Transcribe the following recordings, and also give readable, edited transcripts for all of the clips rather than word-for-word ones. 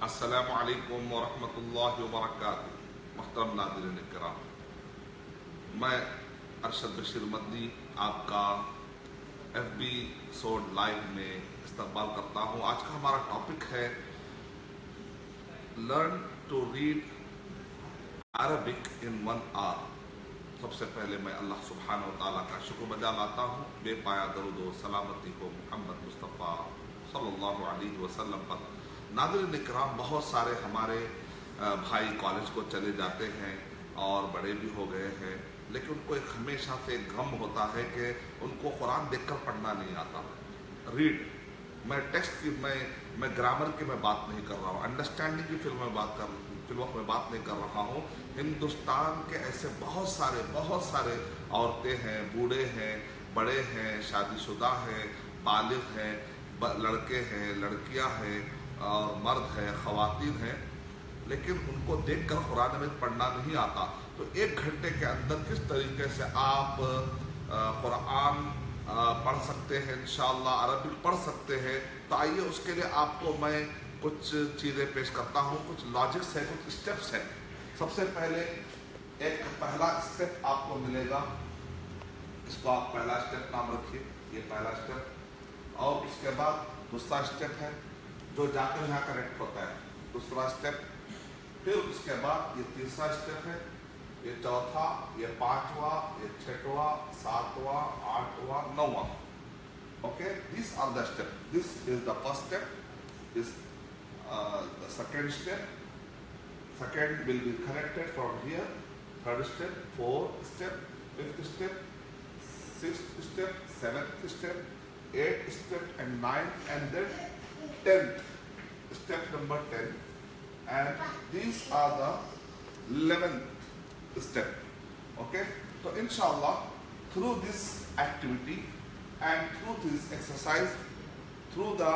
السلام علیکم ورحمۃ اللہ وبرکاتہ۔ محترم ناظرین کرام، میں ارشد بشیر مدنی آپ کا ایف بی سوڈ لائیو میں استقبال کرتا ہوں۔ آج کا ہمارا ٹاپک ہے learn to read Arabic in 1 hour۔ سب سے پہلے میں اللہ سبحانہ و تعالیٰ کا شکر بجا لاتا ہوں، بے پایا درود و سلامتی ہو محمد مصطفیٰ صلی اللہ علیہ وسلم پر۔ ناظرین اکرام، بہت سارے ہمارے بھائی کالج کو چلے جاتے ہیں اور بڑے بھی ہو گئے ہیں، لیکن ان کو ایک ہمیشہ سے غم ہوتا ہے کہ ان کو قرآن دیکھ کر پڑھنا نہیں آتا۔ ریڈ، میں ٹیکسٹ کی میں گرامر کی میں بات نہیں کر رہا ہوں، انڈرسٹینڈنگ کی فی الوقت میں بات نہیں کر رہا ہوں۔ ہندوستان کے ایسے بہت سارے عورتیں ہیں، بوڑھے ہیں، بڑے ہیں، شادی شدہ ہیں، بالغ ہیں، لڑکے ہیں، لڑکیاں ہیں اور مرد ہیں، خواتین ہیں، لیکن ان کو دیکھ کر قرآن میں پڑھنا نہیں آتا۔ تو 1 گھنٹے کے اندر کس طریقے سے آپ قرآن پڑھ سکتے ہیں، انشاءاللہ عربک پڑھ سکتے ہیں، تو آئیے اس کے لیے آپ کو میں کچھ چیزیں پیش کرتا ہوں، کچھ لاجکس ہیں، کچھ اسٹیپس ہیں۔ سب سے پہلے ایک پہلا اسٹیپ آپ کو ملے گا، اس کو آپ پہلا اسٹیپ نام رکھیے، یہ پہلا اسٹیپ۔ اور اس کے بعد دوسرا اسٹیپ ہے جو جا کر یہاں کریکٹ ہوتا ہے، دوسرا اسٹیپ۔ پھر اس کے بعد یہ تیسرا اسٹیپ ہے، یہ چوتھا، یہ 5واں، یہ 6واں، 7واں، 8واں، 9واں۔ Okay, these are the steps. This is the first step. This the second step. Second will be connected from here. Third step, fourth step, fifth step, sixth step, seventh step, eighth step, and ninth, and then 10th step, number 10. And these are the 11th step. Okay, so inshallah through this activity and through this exercise, through the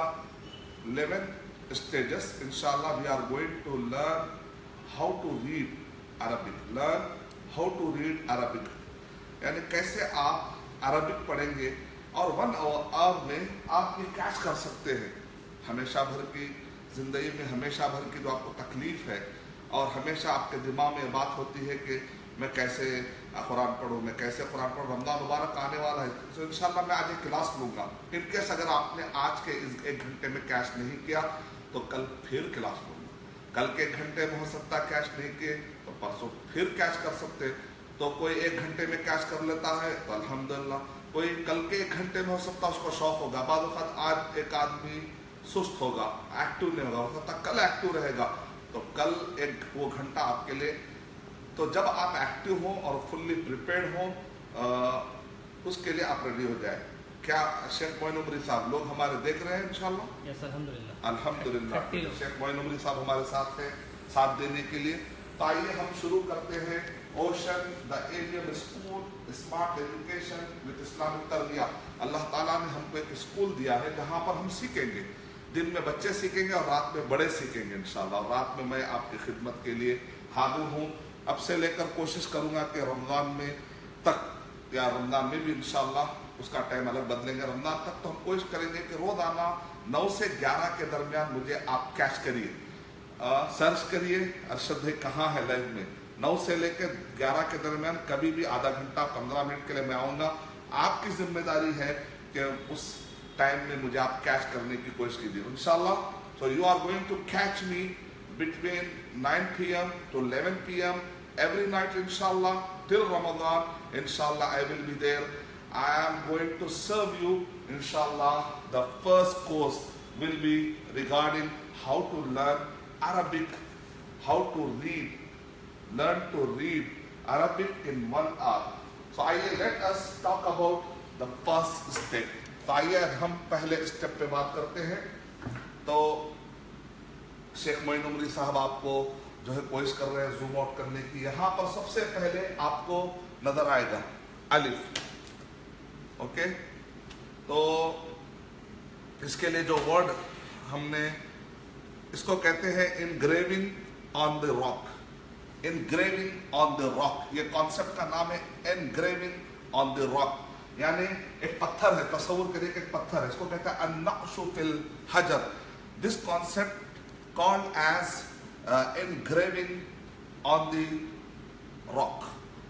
11 stages, inshallah we are going to learn how to read Arabic. Learn how to read Arabic. یعنی کیسے آپ Arabic پڑھیں گے اور 1 hour میں آپ یہ catch کر سکتے ہیں۔ ہمیشہ بھر کی زندگی میں ہمیشہ بھر کی جو آپ کو تکلیف ہے اور ہمیشہ آپ کے دماغ میں بات ہوتی ہے کہ میں کیسے قرآن پڑھوں، میں کیسے قرآن پڑھوں، رمضان مبارک آنے والا ہے، تو انشاءاللہ میں آج ایک کلاس لوں گا۔ ان کیس اگر آپ نے آج کے اس 1 گھنٹے میں کیش نہیں کیا تو کل پھر کلاس لوں گا۔ کل کے 1 گھنٹے میں ہو سکتا ہے کیش نہیں کیے تو پرسوں پھر کیش کر سکتے۔ تو کوئی 1 گھنٹے میں کیش کر لیتا ہے تو الحمدللہ، کوئی کل کے 1 گھنٹے میں ہو سکتا ہے اس کو شوق ہوگا۔ بعض اوقات آج ایک آدمی سست ہوگا، ایکٹیو نہیں ہوگا، ہو سکتا ہے کل ایکٹیو رہے گا، تو کل وہ گھنٹہ آپ کے لیے۔ تو جب آپ ایکٹیو ہوں اور فلی پریپیئرڈ ہوں، اس کے لیے آپ ریڈی ہو جائیں۔ کیا شیخ معین عمری صاحب لوگ ہمارے دیکھ رہے ہیں انشاءاللہ؟ یس، الحمدللہ الحمدللہ شیخ معین عمری صاحب ہمارے ساتھ ہیں ساتھ دینے کے لیے۔ تو آئیے ہم شروع کرتے ہیں۔ Ocean the Erin school smart education with Islamic تربیہ۔ اللہ تعالیٰ نے ہم کو ایک اسکول دیا ہے جہاں پر ہم سیکھیں گے، دن میں بچے سیکھیں گے اور رات میں بڑے سیکھیں گے انشاءاللہ۔ اور رات میں میں آپ کی خدمت کے لیے حاضر ہوں۔ اب سے لے کر کوشش کروں گا کہ رمضان میں تک، یا رمضان میں بھی انشاءاللہ اس کا ٹائم الگ بدلیں گے، رمضان تک تو ہم کوشش کریں گے کہ روزانہ 9 سے 11 کے درمیان مجھے آپ کیچ کریے، سرچ کریے ارشد بھائی کہاں ہے لائیو میں۔ 9 سے لے کے 11 کے درمیان کبھی بھی آدھا گھنٹہ 15 منٹ کے لیے میں آؤں گا۔ آپ کی ذمہ داری ہے کہ اس ٹائم میں مجھے آپ کیچ کرنے کی کوشش کیجیے انشاءاللہ۔ So you are going to catch me between 9 p.m. to 11 p.m. every night inshallah till Ramadan. Inshallah I will be there. I am going to serve you inshallah. The first course will be regarding how to learn Arabic, how to learn to read Arabic in 1 hour. So let us talk about the first step. تو آئیے ہم پہلے step پہ بات کرتے ہیں۔ تو شیخ معین عمری صاحب آپ کو جو ہے کوشش کر رہے ہیں زوم آؤٹ کرنے کی۔ یہاں پر سب سے پہلے آپ کو نظر آئے گا الف، اوکے۔ تو اس کے لیے جو ورڈ ہم نے اس کو کہتے ہیں engraving on the rock. Engraving on the rock, یہ کانسیپٹ کا نام ہے انگریونگ آن دا راک۔ یعنی ایک پتھر ہے، تصور کریے کہ ایک پتھر ہے، اس کو کہتا ہے النقش فی الحجر۔ دس called as engraving on the rock,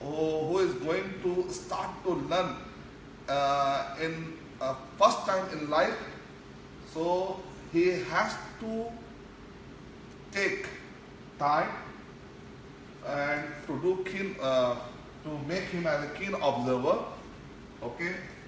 who is going to start to learn in first time in life, so he has to take time and to do keen to make him as a keen observer, okay?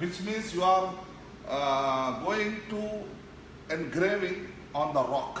Which means you are going to engraving on the rock.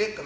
1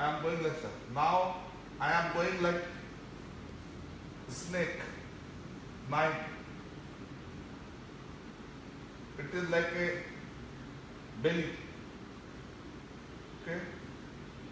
I am going like that. Now I am going like snake. 9. It is like a belly. Okay?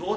2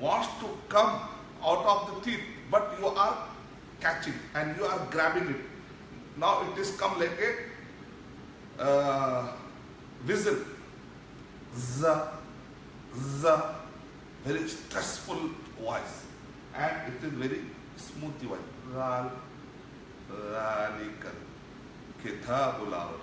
wants to come out of the teeth, but you are catching and you are grabbing it. Now it is come like a whistle. Z, z, very stressful voice, and it is very smooth voice. Ral, ralikan, kitabul arab.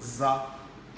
z.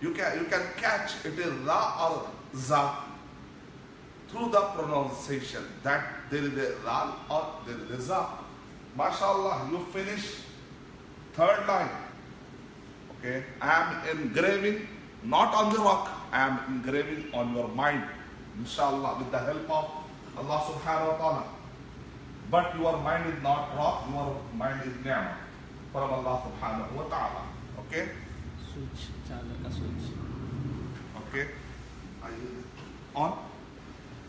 you can catch it is ra or za through the pronunciation that there is a ral or there is a za. MashaAllah, you finish 3rd line. Okay, I am engraving not on the rock, I am engraving on your mind, inshallah, with the help of Allah subhanahu wa ta'ala. But your mind is not rock, your mind is ni'mah from Allah subhanahu wa ta'ala. Okay, switch, charger ka switch. okay, are you on?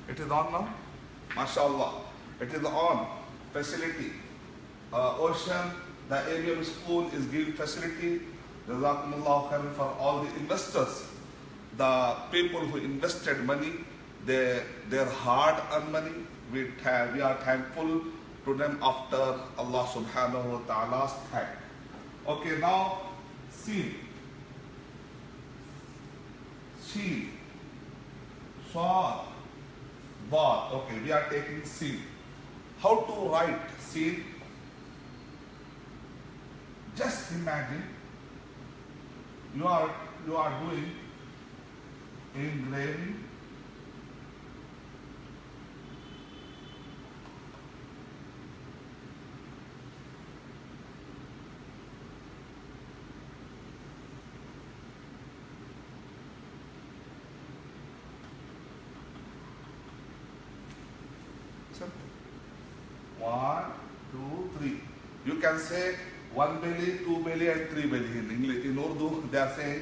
It is on now. MashaAllah, it is on. Facility, Ocean, the ABM school is giving facility. Jazakumullah khairan for all the investors, the people who invested money, their hard-earned money. We are thankful to them after Allah subhanahu wa ta'ala's thank. Okay, now Sin, Shin, Swad, Bad. Okay, we are taking Sin. How to write Sin? Just imagine you are doing engraving. Simple. 1, 2, 3. You can say 1 belly, 2 belly and 3 belly in English. In Urdu they are saying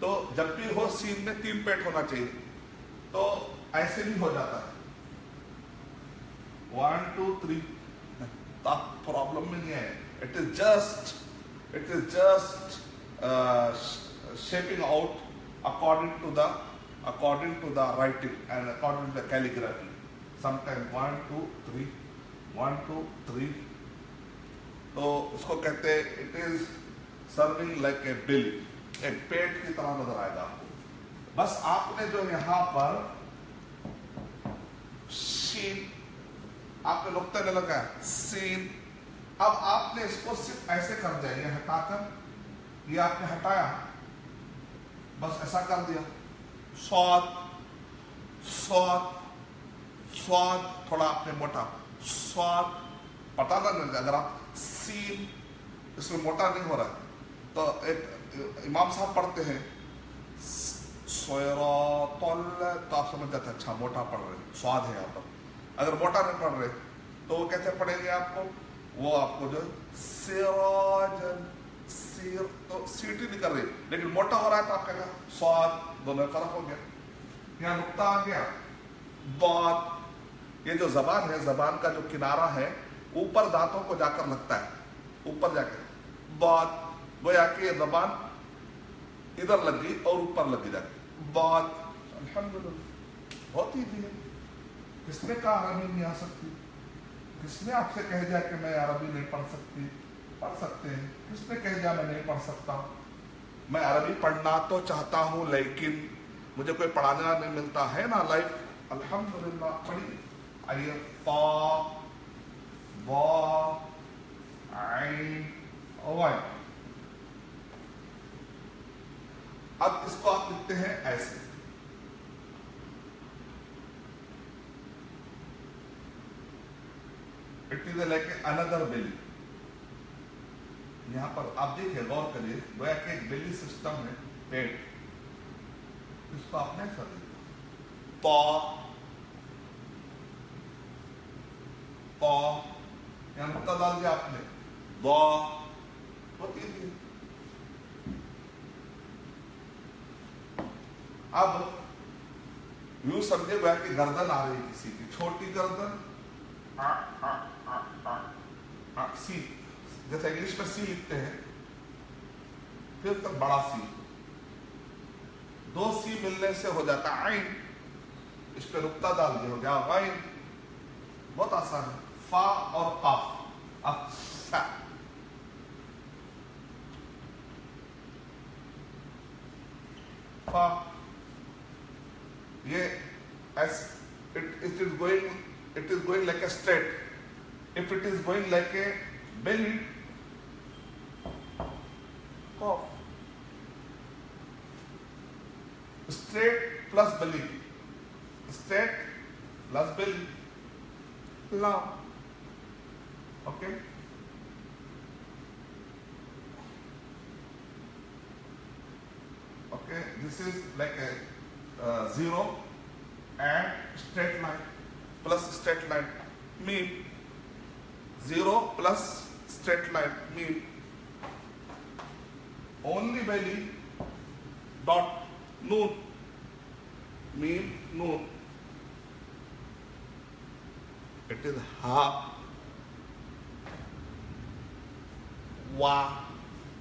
تو جب بھی ہو سین میں 3 پیٹ ہونا چاہیے. تو ایسے بھی ہو جاتا ہے 1 2 3. تو آپ پرابلم میں نہیں ہے. It is just shaping out according to the writing and according to the calligraphy. Sometimes 1 2 3 1 2 3. تو اس کو کہتے ہیں it is serving like a bill. ایک پیٹ کی طرح نظر آئے گا آپ کو. بس آپ نے جو یہاں پر شین آپ نے نقطہ نہ لگا سین. اب آپ نے اس کو صرف ایسے کر دیا, یہ ہٹا کر, یہ آپ نے ہٹایا, بس ایسا کر دیا. سواد سواد سواد تھوڑا آپ نے موٹا سواد پتا نہ لگا. اگر آپ سین اس میں موٹا نہیں ہو رہا ہے تو ایک امام صاحب پڑھتے ہیں سویرات تو آپ سمجھ جاتے ہیں اچھا موٹا پڑھ رہے, سواد ہے یہاں پر. اگر موٹا نہیں پڑھ رہے تو وہ کیسے پڑھیں گے آپ کو, وہ آپ کو جو سراجن سیر تو سیٹ ہی نہیں کر رہی لیکن موٹا ہو رہا ہے تو آپ کہہ گا سواد. دونوں میں فرق ہو گیا. یہاں نقطہ آ گیا بات. یہ جو زبان ہے, زبان کا جو کنارہ ہے اوپر دانتوں کو جا کر لگتا ہے, اوپر جا کے بات. گویا کہ یہ زبان ادھر لگ گئی اور اوپر لگی جا کے بات. الحمدللہ بہت ایزی ہے. کس نے کہا عربی نہیں آ سکتی؟ کس نے آپ سے کہہ دیا کہ میں عربی نہیں پڑھ سکتی؟ پڑھ سکتے ہیں. کس نے کہہ دیا میں نہیں پڑھ سکتا؟ میں عربی پڑھنا تو چاہتا ہوں لیکن مجھے کوئی پڑھانا نہیں ملتا ہے نا لائف. الحمدللہ پڑھی. آئیے طا وا عین اوائن. اب اس کو آپ لکھتے ہیں ایسے. It is like another belly. یہاں پر آپ دیکھیں غور کریے گویا کہ ایک بیلی سسٹم ہے پیٹ. اس کو آپ نے ایسا دیکھا طا طا یہاں نقطہ ڈال دیا آپ نے ضا. بہت ایزی ہے. اب یوں سمجھے گویا کہ گردن آ رہی ہے کسی کی, چھوٹی گردن سی, جیسے انگلش میں سی لکھتے ہیں پھر تک بڑا سی. 2 سی ملنے سے ہو جاتا عین. اس پہ نقطہ ڈال دیا ہو گیا غین. بہت آسان ہے. فا اور قاف. اب فا فا یہ it is going like a straight. If it is going like a belly, cough. Straight plus belly. Straight plus belly. Lam. Okay. Okay. This is like a zero and straight line plus straight line. Mean 0 plus straight line mean only belly dot noon mean noon. It is ha wa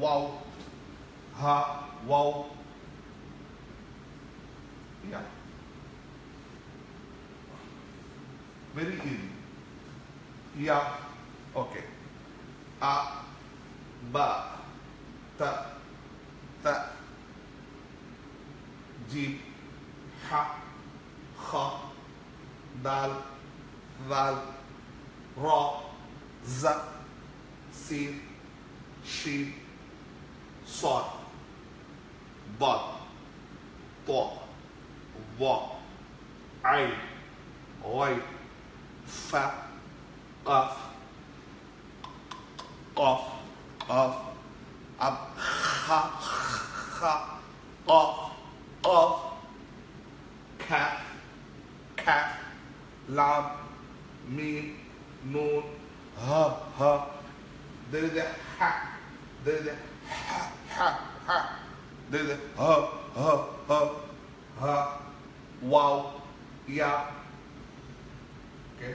wow ha wow. Yeah. Very easy. Yeah. Okay. A, ba, ta, ta, jim, ha, kha, dal, val, ra, za, sin, shin, sad, bad, ta, wa, ain, ghain, fa, qaf, qaf, qaf. Ab kha, kha, qaf, qaf, kaf, kaf, lam, mim, noon, ha, ha. There is a ha, there is a ha, ha. there is a wow, yeah. Okay.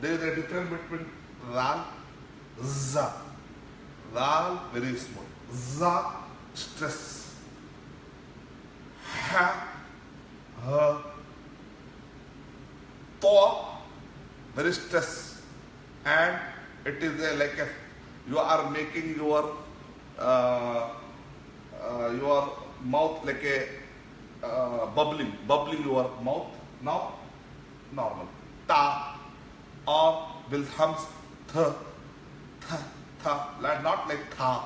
there is a difference between ral, za. Ral very small, za stress, ha, to very stress, and it is like a, you are making your mouth like a bubbling your mouth. Now normal. Ta or will hums th, not like tha,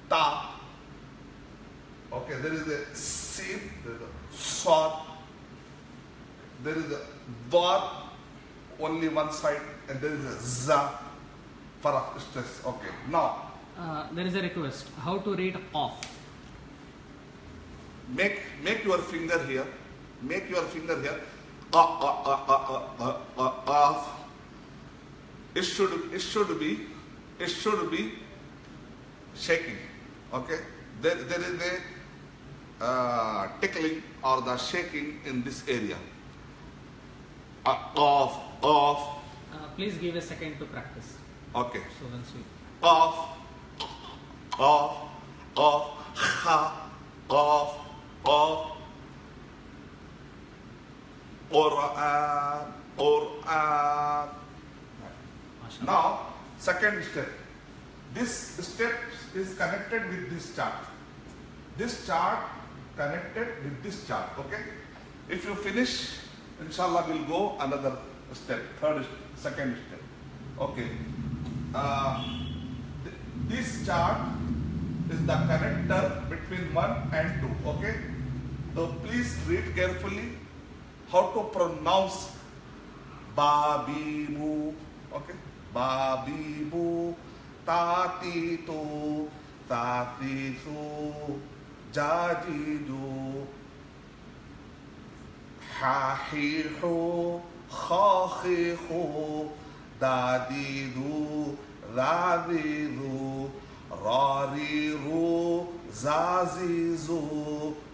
ta. Okay, there is a sin, there is a sword, there is a dot, only one side, and there is a za for stress. Okay, now There is a request. How to read off? make your finger here, off. It should be shaking. Okay, there is a tickling or the shaking in this area. Off. Please give a second to practice. Okay. So once we Off, ha, off, Quran. Mashallah. Now, second step. This step is connected with this chart. This chart connected with this chart. Okay. If you finish, inshallah, we'll go another step. Second step. Okay. This chart is the connector between 1 and 2. Okay. So please read carefully how to pronounce Babibu. Okay. Babibu, Tatitu, Tatisu, Jajidu, Hahihu, Khahihu, Dadidu, Radidu, Rariru, Zazizu,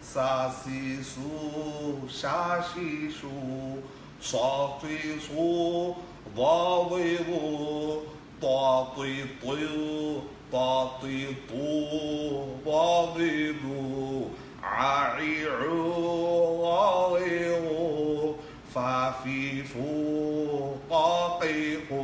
Sasisu, Shashishu, Satisu, Vadidu, Tatitu, Vadidu, Ai'u, Vadidu, Fafifu, Qatiqu.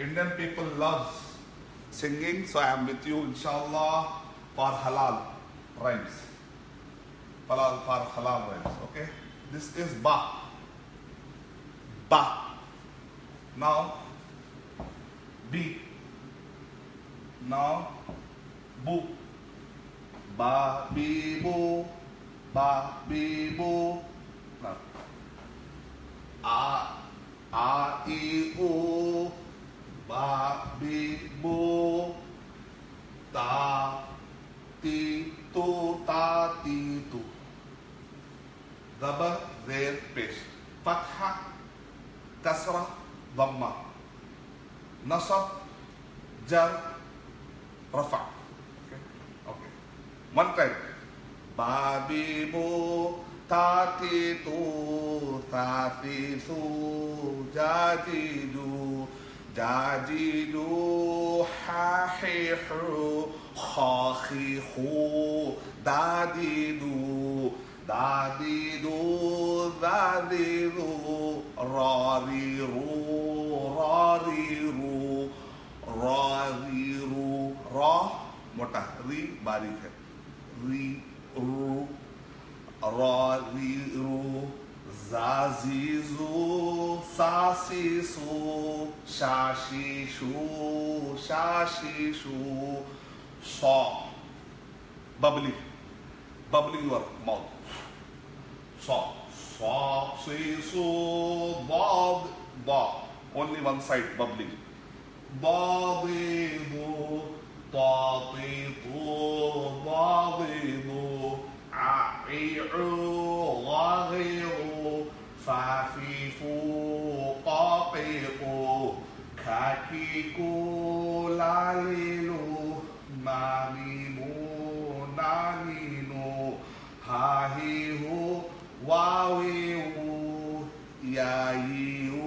Indian people loves singing, so I am with you inshallah for halal rhymes. For halal rhymes. Okay. This is ba. Ba. Now B. Now boo. Ba bi boo. Ba bi boo. Now I o. Ba bi boo. Ta ti tu ta ti tu. Zabar zer pesh. Fatha, kasra, dhamma. Nasab, jar, rafa. Okay. One time. Babibu, tatitu, thafisu, jajidu, jajidu, hahihu, khahihu, dadidu, dadidu, dadidu, rariru, را ری رو را موٹا ری باریک ہے ری رو را ری رو زا زی زو سا سی سو شا شی شو شا شی شو سا bubbling your mouth sa sa si so ba ba only one side bubbling ba bi do ta ti tu ba bi do a i u ga gi u fa fi fu qa pi u ka ki ku la li lu ma mi mu na ni no ha hi hu wa wi wu ya yi wu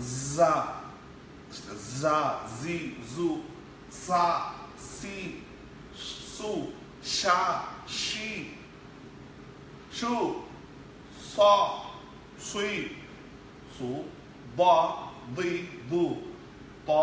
za za zi zu sa si su sha shi shu sa sui su ba di du ta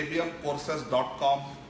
abmcourses.com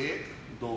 1 2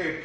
8।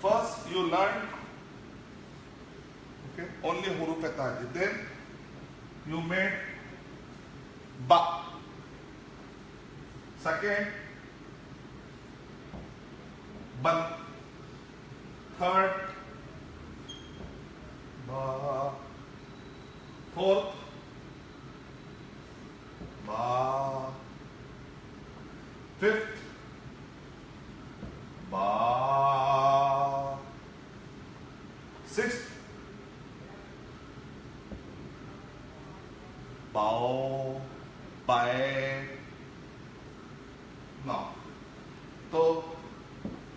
First you learn, okay, only huruf taji. Then you made ba. Second, ban. Third, ba. Fourth, ba. Fifth, ba. Sixth, bao, bae. Now, so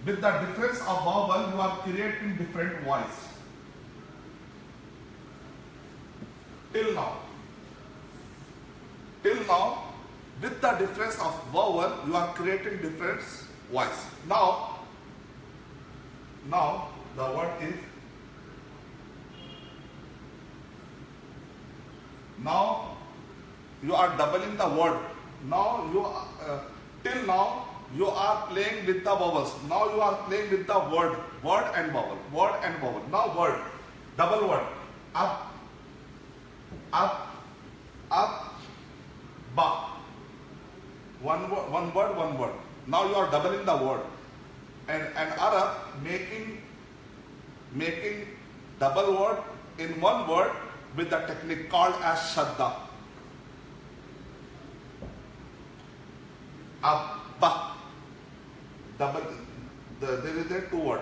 with the difference of vowel, you are creating different voice. Till now, with the difference of vowel, you are creating different voice. Now the word is. Now you are doubling the word. Now till now you are playing with the vowels. Now you are playing with the word and vowel. Now word, double word. Up, ba. One word. Now you are doubling the word. And Arab making double word in one word with the technique called as shadda. Abba. Double. There is two word.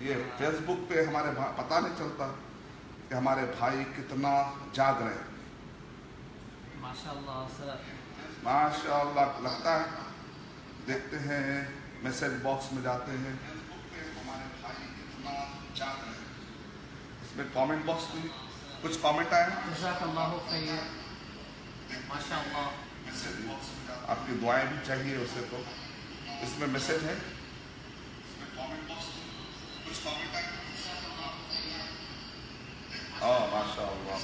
یہ face بک پہ ہمارے پتہ نہیں چلتا کہ ہمارے بھائی کتنا جاگ رہے ہیں. MashaAllah, sir. ماشاء اللہ لگتا ہے. دیکھتے ہیں میسج باکس میں جاتے ہیں, ہمارے بھائی کتنا جاگ رہے ہیں. اس میں کامنٹ باکس میں کچھ کامنٹ آئے ہیں. Jazakallahu khair. MashaAllah. آپ کی دعائیں بھی چاہیے اسے. تو اس میں میسج ہے. ماشاء اللہ.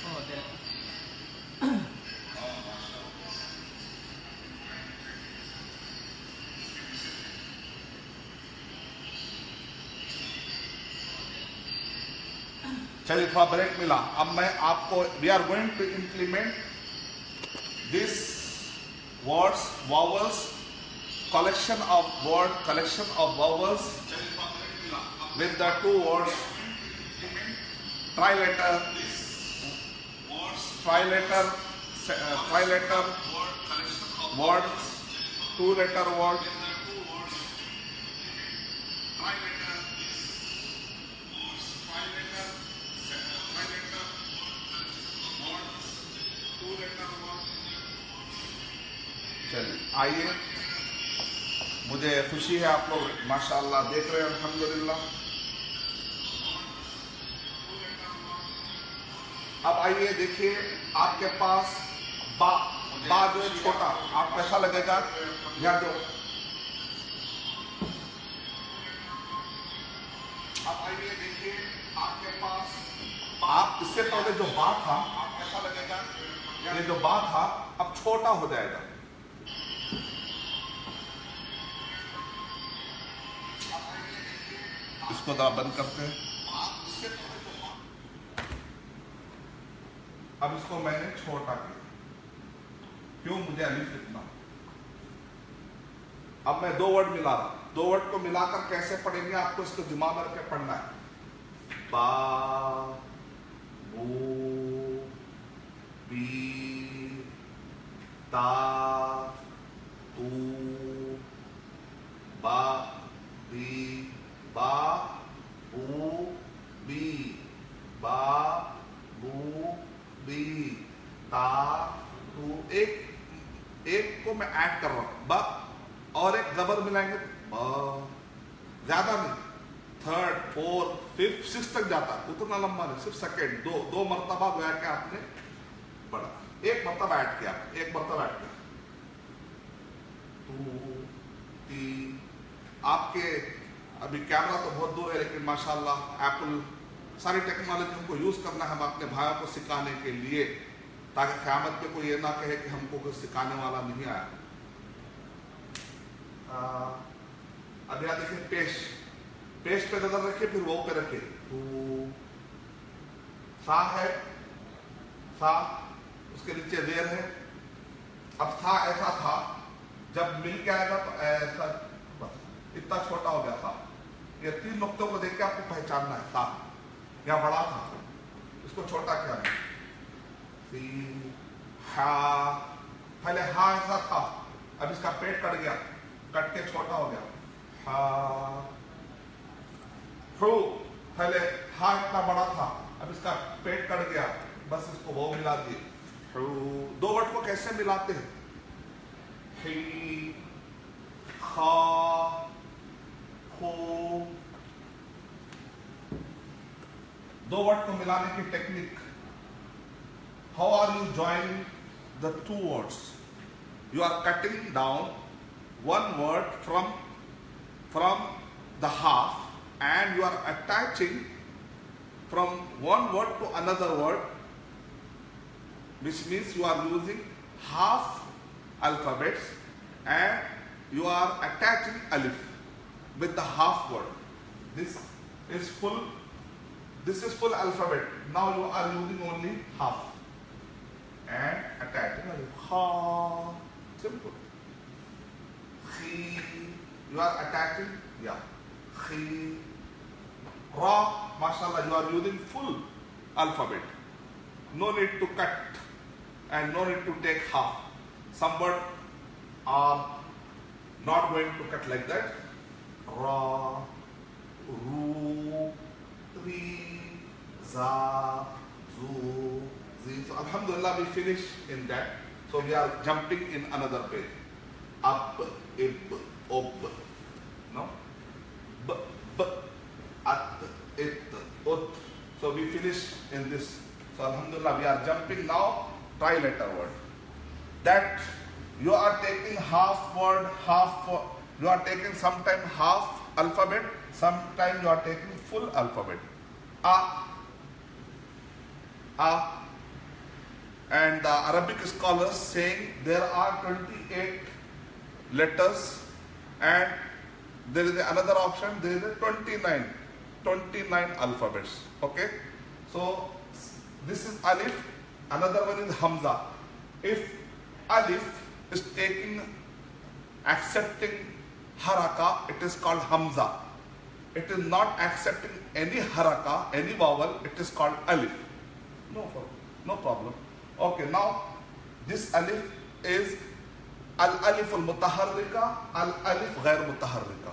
Oh, there. چلیے تھوڑا بریک ملا. اب میں آپ کو we are going to implement this words vowels collection of vowels with the two words triletter word, two letter word, چلیے آئیے. مجھے خوشی ہے آپ لوگ ماشاءاللہ دیکھ رہے ہیں الحمدللہ. اب آئیے دیکھیے آپ کے پاس با جو ہے چھوٹا, آپ کو ایسا لگے گا یا جو. اب آئیے دیکھیے آپ کے پاس آپ اس سے پہلے جو با تھا, آپ کو ایسا لگے گا یہ جو با تھا اب چھوٹا ہو جائے گا. اس کو ذرا بند کرتے ہیں. اب اس کو میں نے چھوٹا کیا. کیوں؟ مجھے الف لکھنا. اب میں دو ورڈ ملا رہا. دو ورڈ کو ملا کر کیسے پڑھیں گے آپ کو اس کو دماغ میں رکھ کے پڑھنا ہے. با بو بی تا تو با بی با بو بی با بو بی تا تو. ایک کو میں ایڈ کر رہا ہوں با اور ایک زبر ملائیں گے با. زیادہ نہیں, تھرڈ فورتھ ففتھ سکس تک جاتا, اتنا لمبا نہیں, صرف سیکنڈ. دو مرتبہ گویا کہ آپ نے پڑھا. ایک مرتبہ ایڈ کیا, ایک مرتبہ ایڈ کیا. تو تی. آپ کے ابھی کیمرہ تو بہت دور ہے لیکن ماشاءاللہ ایپل ساری ٹیکنالوجی ہم کو یوز کرنا ہے ہم اپنے بھائیوں کو سکھانے کے لیے, تاکہ قیامت میں کوئی یہ نہ کہے کہ ہم کو کوئی سکھانے والا نہیں آیا. اب یہاں دیکھیں پیش پہ نظر رکھے, پھر وہ پہ رکھے. سا ہے, سا اس کے نیچے زیر ہے. اب سا ایسا تھا, جب مل کے آئے گا تو ایسا, بس اتنا چھوٹا ہو گیا. سا یہ تین نقطوں کو دیکھ کے آپ کو پہچاننا ہے. سا یا بڑا تھا, اس کو چھوٹا کیا ہے. سی ہا, پہلے ہا ایسا تھا, اب اس کا پیٹ کٹ گیا, کٹ کے چھوٹا ہو گیا. ہا ہو, پہلے ہا اتنا بڑا تھا, اب اس کا پیٹ کٹ گیا, بس اس کو وہ ملا دیے. دو ورڈ کو کیسے ملاتے ہیں؟ ہی خا ہو. دو ورڈ کو ملانے کی technique. How are you joining the two words? You are cutting down one word from the half and you are attaching from one word to another word, which means you are using half alphabets and you are attaching alif with the half word. This is full alphabet. Now you are using only half and attaching alif. Ha, simple. Khi, you are attaching, yeah. Khi. Ra, mashallah, you are using full alphabet. No need to cut and no need to take half. some word are not going to cut like that. Ra, Ru, Ri, Za, Zu, Zi. So Alhamdulillah we finish in that. So we are jumping in another page. Up, ib, ob. No? B, b, at, it, ut. So we finish in this. So Alhamdulillah we are jumping now tri-letter word. That you are taking half word, you are taking sometime half alphabet, sometime you are taking full alphabet. A. And the Arabic scholars saying there are 28 letters and there is another option, there is a 29 alphabets. Okay, so this is alif, another one is hamza. If alif is accepting haraka, it is called hamza. It is not accepting any haraka, any vowel, it is called alif. No problem. Okay, now this alif is al-alif al-mutaharrika, al-alif ghair mutaharrika.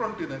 29.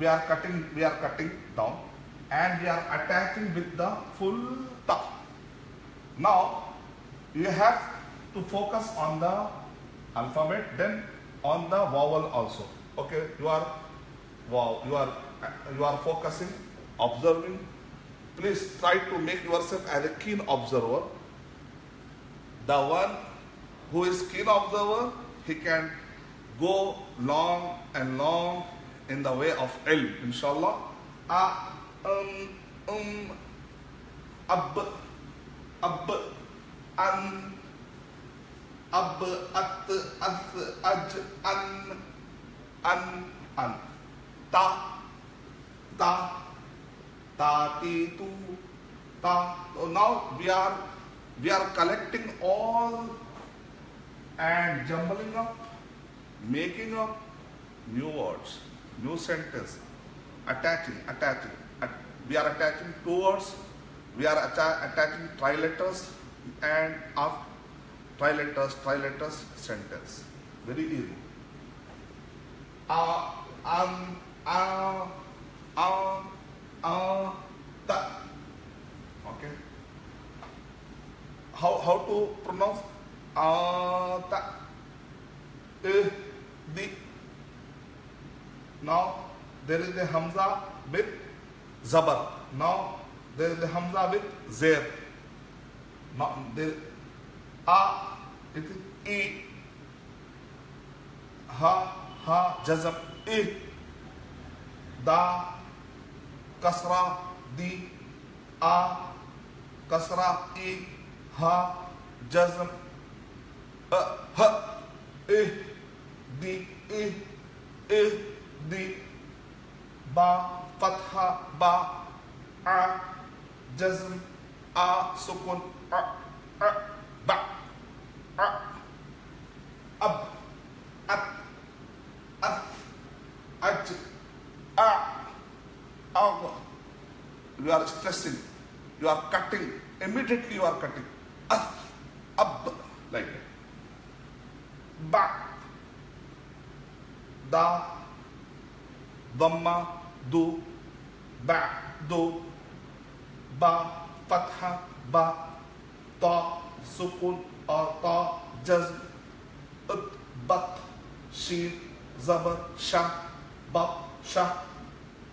We are cutting down and we are attaching with the full ta. Now you have to focus on the alphabet, then on the vowel also. Okay, you are focusing, observing. Please try to make yourself as a keen observer. The one who is keen observer, he can go long and long in the way of ilm, inshallah. Ab, an, ab, at, aj, an, ta, ti, tu, ta. So now we are collecting all and jumbling up, making up new words, new sentence, attaching. We are attaching two words, we are attaching triletters and after triletters sentence. Very easy. Ta. Okay. How to pronounce ta? Di. Now there is a hamza with zabar. Now there is a hamza with zer. Now there it is e. Ha jazm e. Da kasra di. A kasra e. Ha jazm ha e di di ba fatha ba a jazm a sukun ba ab at aj ag. You are stressing, you are cutting, immediately you are cutting. Ab, like that. Ba, da, dhamma, du, ba, du, ba, fatha, ba, ta, sukun, ta, jazm, ut, bat, sheen, zabar, sha, bat, sha,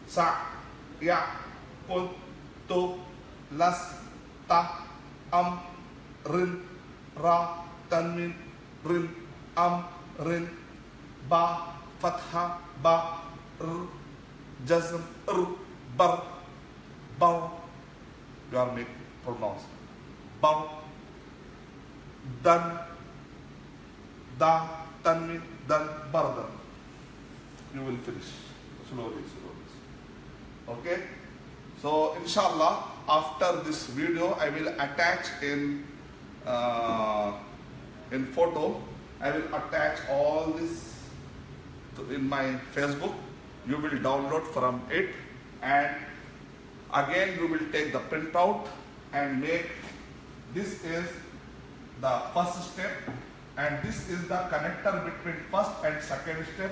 sa, ya, kun, tu, las, ta, rin, ra, tanwin, rin, rin, ba, fatha, ba, jazm, bar. You are making pronounce. Bar, dan, da, tanween, dan, bardan. You will finish slowly. Okay? So inshallah, after this video, I will attach in photo. I will attach all this in my Facebook. You will download from it, and again you will take the printout and make. This is the first step, and this is the connector between first and second step.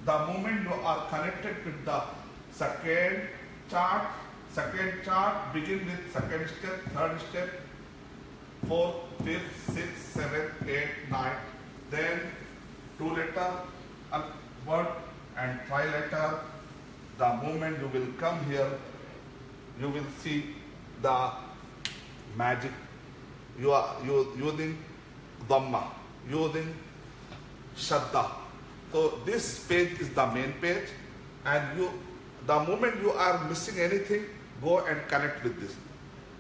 The moment you are connected with the second chart, begin with second step, third step, fourth, fifth, sixth, seventh, eighth, ninth, then 2-letter word and 3-letter. The moment you will come here, you will see the magic. You are using Dhamma, using Shadda. So this page is the main page, and the moment you are missing anything, go and connect with this.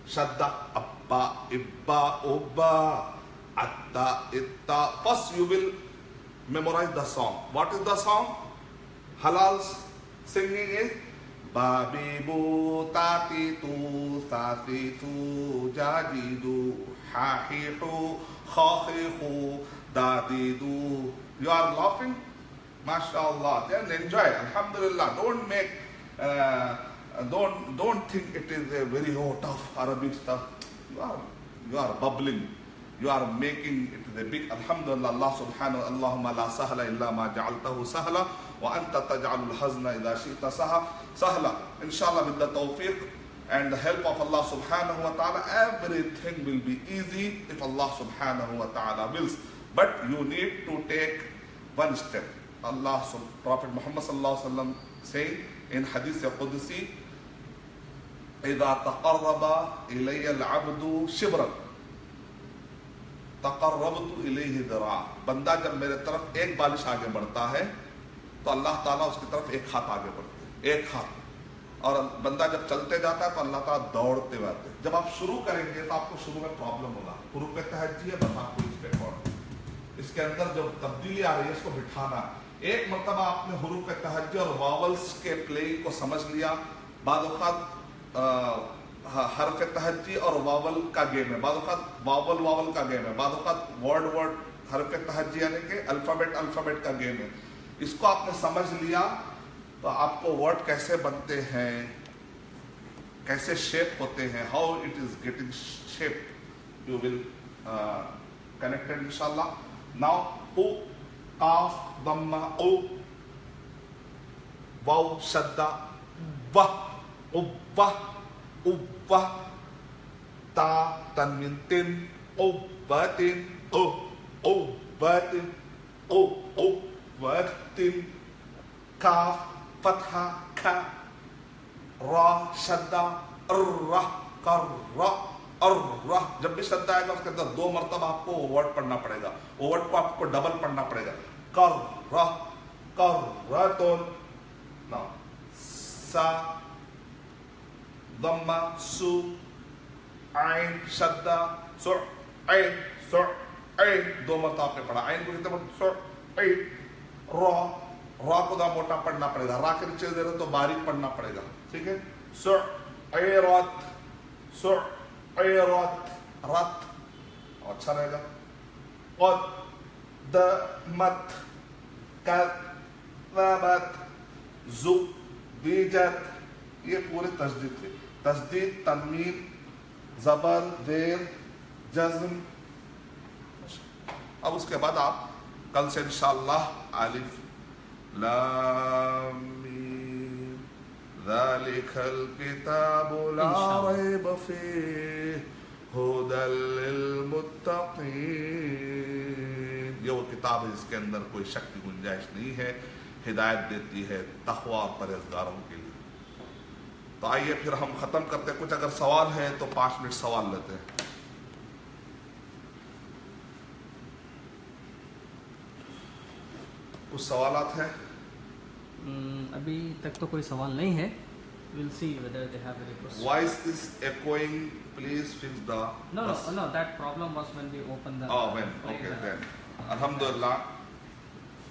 Shadda, Abba, Ibba, Ubba, Atta, Itta. First you will memorize the song. What is the song? Halal's singing is Babi bu tati tu sasi tu jadi du hahi hu khahi hu dadi du. You are laughing? MashaAllah. Then enjoy. Alhamdulillah. Don't think it is a very tough Arabic stuff. You are bubbling. You are making it a big. Alhamdulillah. Allah subhanahu wa Allahumma la sahla illa ma ja'altahu sahla wa anta taj'alul hazna idha shi'ta sahla. Inshallah, with the tawfiq and the help of Allah subhanahu wa ta'ala, everything will be easy if Allah subhanahu wa ta'ala wills. But you need to take one step. Prophet Muhammad sallallahu alaihi wasallam saying in Hadith Qudsi, إذا تقرب إلي العبد شبرا تقربت إليه ذراعا. بندہ جب میرے طرف ایک بالش آگے بڑھتا ہے تو اللہ تعالیٰ اس کی طرف ایک ہاتھ آگے بڑھتے ہیں. ایک ہاتھ. اور بندہ جب چلتے جاتا ہے تو اللہ تعالیٰ دوڑتے جاتے ہیں. جب آپ شروع کریں گے تو آپ کو شروع میں پرابلم ہوگا. حروف تہجی ہے, بس آپ کو اس پہ پڑھنا. اس کے اندر جو تبدیلی آ رہی ہے اس کو بٹھانا. ایک مرتبہ آپ نے حروف تہجی اور واولز کے پلئنگ کو سمجھ لیا. بعض اوقات حرف تہجی اور واول کا گیم ہے, بعض اوقات واول کا گیم ہے, بعض اوقات ورڈ حرف تہجی یعنی کہ الفابیٹ کا گیم ہے. اس کو آپ نے سمجھ لیا تو آپ کو ورڈ کیسے بنتے ہیں, کیسے شیپ ہوتے ہیں, how it is getting shape, you will connected انشاءاللہ. ناؤ او, قاف ضمہ او, واو شدہ وہ, اوہ اوہ, تا تنوین تن, اوبتن اوبتن اوبتن, کاف فتحہ کھا, را شدہ ارہ کرہ ارہ. جب بھی شدہ آئے گا اس کے اندر 2 مرتبہ آپ کو ورڈ پڑھنا پڑے گا. ورڈ کو آپ کو ڈبل پڑھنا پڑے گا. کرہ کرۃن. سا ضمہ سو, عین شدہ سع, عین سع عین. 2 مرتبہ آپ نے پڑھا. عین کو کتنے مرتبہ سع عین. را کو دا موٹا پڑھنا پڑے گا. را کے نیچے دے رہے تو باریک پڑھنا پڑے گا. ٹھیک ہے. سعیرت سعیرت رت, اچھا رہے گا. قدمت کذبت زبیجت. یہ پورے تشدید تھے. تشدید, تنوین, زبر, زیر, جزم. اب اس کے بعد آپ کل سے انشاءاللہ الف لام میم ذالک الکتاب لا ریب فیہ ھدی للمتقین. یہ وہ کتاب ہے جس کے اندر کوئی شک کی گنجائش نہیں ہے, ہدایت دیتی ہے تقوی اور پرہیزگاروں کے لیے. تو آئیے پھر ہم ختم کرتے ہیں. کچھ اگر سوال ہے تو 5 منٹ سوال لیتے ہیں. کچھ سوالات ہیں؟ ابھی تک تو کوئی سوال نہیں ہے. We'll see whether they have any question. Voice is echoing. Please fix the. No. That problem was when we opened the. Oh, when? Okay, then. Alhamdulillah.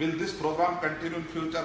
Will this program continue in future?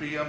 PM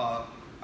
hour,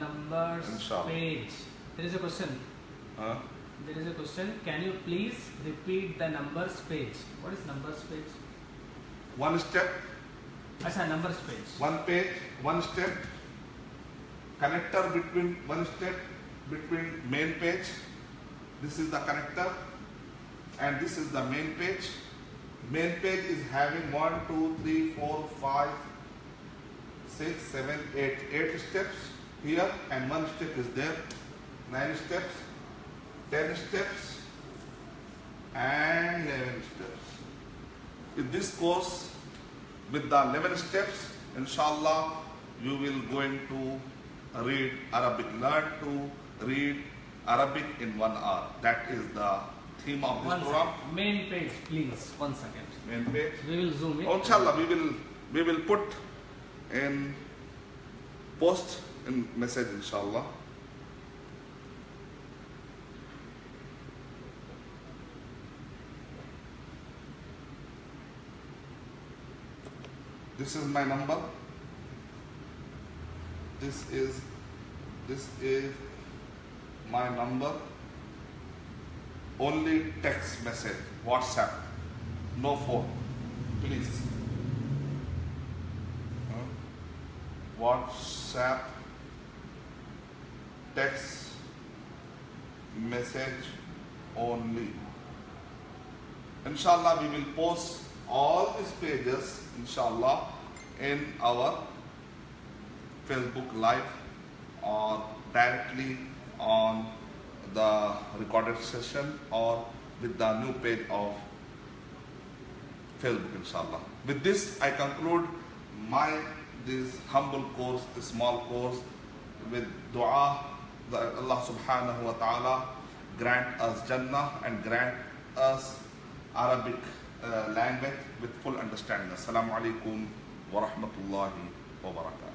numbers Inshallah. page? There is a question. There is a question. Can you please repeat the numbers page? What is numbers page? One step, Acha, numbers page. one page, one step. Connector between one step between main page. This is the connector, and this is the main page. Main page is having 1, 2, 3, 4, 5, 6, 7, 8 steps here, and 1 step is there. 9 steps, 10 steps, and 11 steps. In this course, with the 11 steps, inshallah, you will going to read Arabic. Learn to read Arabic in 1 hour. That is the theme of this One program. second. Main page, please. 1 second. Main page. We will zoom it. Inshallah, we will put in post in message inshallah. This is my number. This is my number. Only text message, WhatsApp, no phone, please. WhatsApp, text message only. Inshallah, we will post all these pages, inshallah, in our Facebook Live or directly on the recorded session or with the new page of Facebook, inshallah. With this, I conclude this humble course, this small course, with dua that Allah subhanahu wa ta'ala grant us Jannah and grant us Arabic language with full understanding. Assalamu alaikum wa rahmatullahi wa barakatuh.